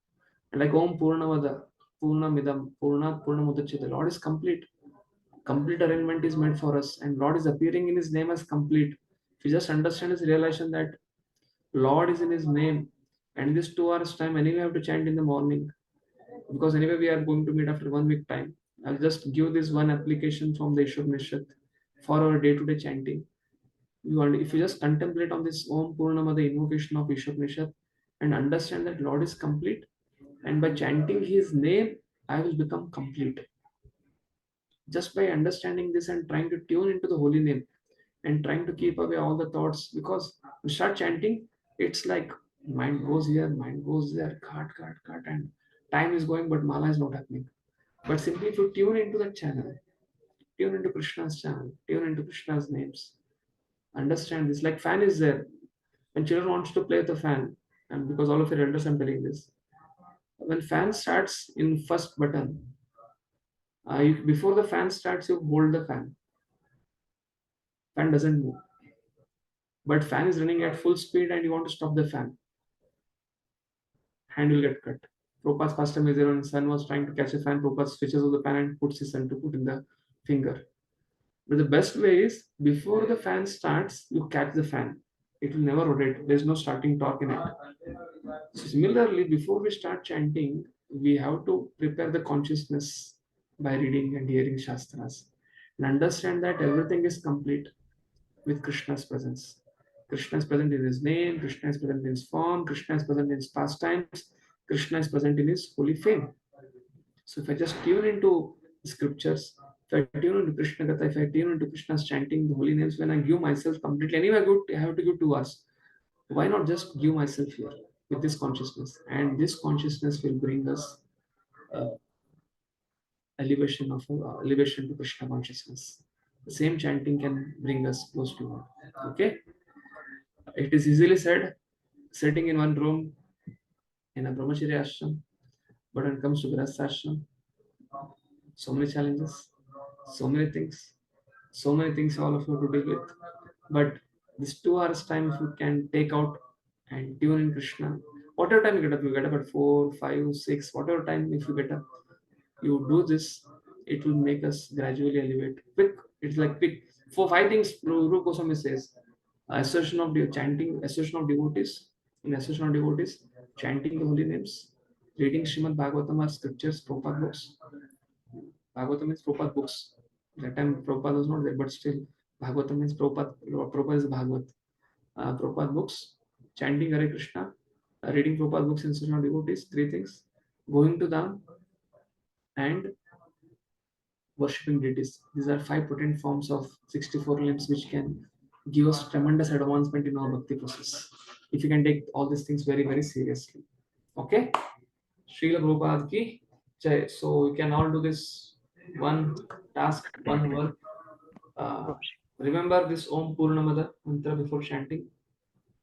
And like Om Purnamada, Purnamidam, Purnat Purnamudachyate, the Lord is complete. Complete arrangement is made for us, and Lord is appearing in His name as complete. If you just understand His realization that Lord is in His name, and this 2 hours time, anyway, I have to chant in the morning because anyway we are going to meet after 1 week time. I'll just give this one application from the Ishopanishad for our day-to-day chanting. If you just contemplate on this Om Purnamada invocation of Ishopanishad and understand that Lord is complete, and by chanting His name, I will become complete. Just by understanding this and trying to tune into the holy name and trying to keep away all the thoughts, because you start chanting, it's like mind goes here, mind goes there, cut, and time is going, but mala is not happening. But simply if you tune into that channel, tune into Krishna's channel, tune into Krishna's names, understand this. Like fan is there. When children wants to play with the fan, and because all of your elders I'm telling this, when fan starts in first button, before the fan starts, you hold the fan. Fan doesn't move. But fan is running at full speed and you want to stop the fan. hand will get cut. Prabhupada's pastime is there when son was trying to catch a fan, Prabhupada switches off the fan and puts his son to put in the finger. But the best way is, before the fan starts, you catch the fan. It will never rotate. There's no starting torque in it. So similarly, before we start chanting, we have to prepare the consciousness by reading and hearing Shastras and understand that everything is complete with Krishna's presence. Krishna is present in his name, Krishna is present in his form, Krishna is present in his pastimes, Krishna is present in his holy fame. So if I just tune into the scriptures, if I tune into Krishna Gatha, if I tune into Krishna's chanting the holy names, when I give myself completely, anyway, I have to give 2 hours. Why not just give myself here with this consciousness? And this consciousness will bring us elevation to Krishna consciousness. The same chanting can bring us close to God. Okay? It is easily said, sitting in one room in a brahmacharya ashram, but when it comes to grahastha ashram, so many challenges, so many things all of you have to deal with. But this 2 hours time, if you can take out and tune in Krishna, whatever time you get up at 4, 5, 6, whatever time, if you get up, you do this, it will make us gradually elevate. Pick, it's like pick 4, 5 things. Rupa Goswami says, association of chanting, association of devotees, chanting the holy names, reading Srimad Bhagavatam or scriptures, Prabhupada books. Bhagavatam means Prabhupada books. That time Prabhupada was not there, but still Bhagavatam means Prabhupada is Bhagavat. Prabhupada books, chanting Hare Krishna, reading Prabhupada books in association of devotees, 3 things, going to Dham, and worshipping deities. These are 5 potent forms of 64 limbs which can give us tremendous advancement in our bhakti process. If you can take all these things very, very seriously. Okay? Srila Prabhupada ki jai. So we can all do this one task, one work. Remember this Om Purnamada mantra before chanting.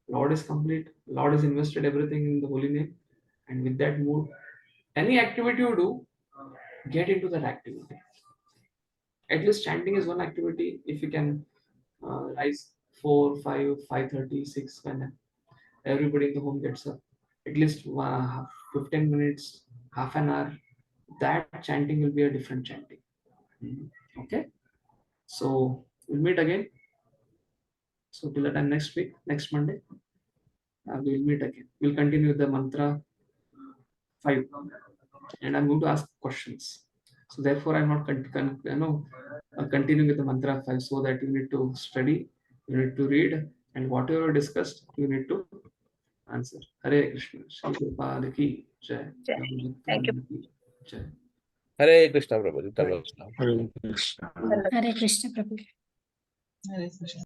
Lord is complete. Lord has invested everything in the holy name. And with that mood, any activity you do, get into that activity. At least chanting is one activity. If you can rise 4, 5, 5:30, 6, when everybody in the home gets up, at least 15 minutes, half an hour, that chanting will be a different chanting. Okay, so we'll meet again. So till the time next week, next Monday, we'll meet again. We'll continue with the mantra 5, and I'm going to ask questions. So therefore, I'm not continuing with the mantra 5, so that you need to study, you need to read, and whatever discussed, you need to answer. Hare Krishna. Shri Prabhupada ki jai. Thank you. Jai. Hare Krishna, Prabhuji. Hare Krishna Prabhu. Hare Krishna.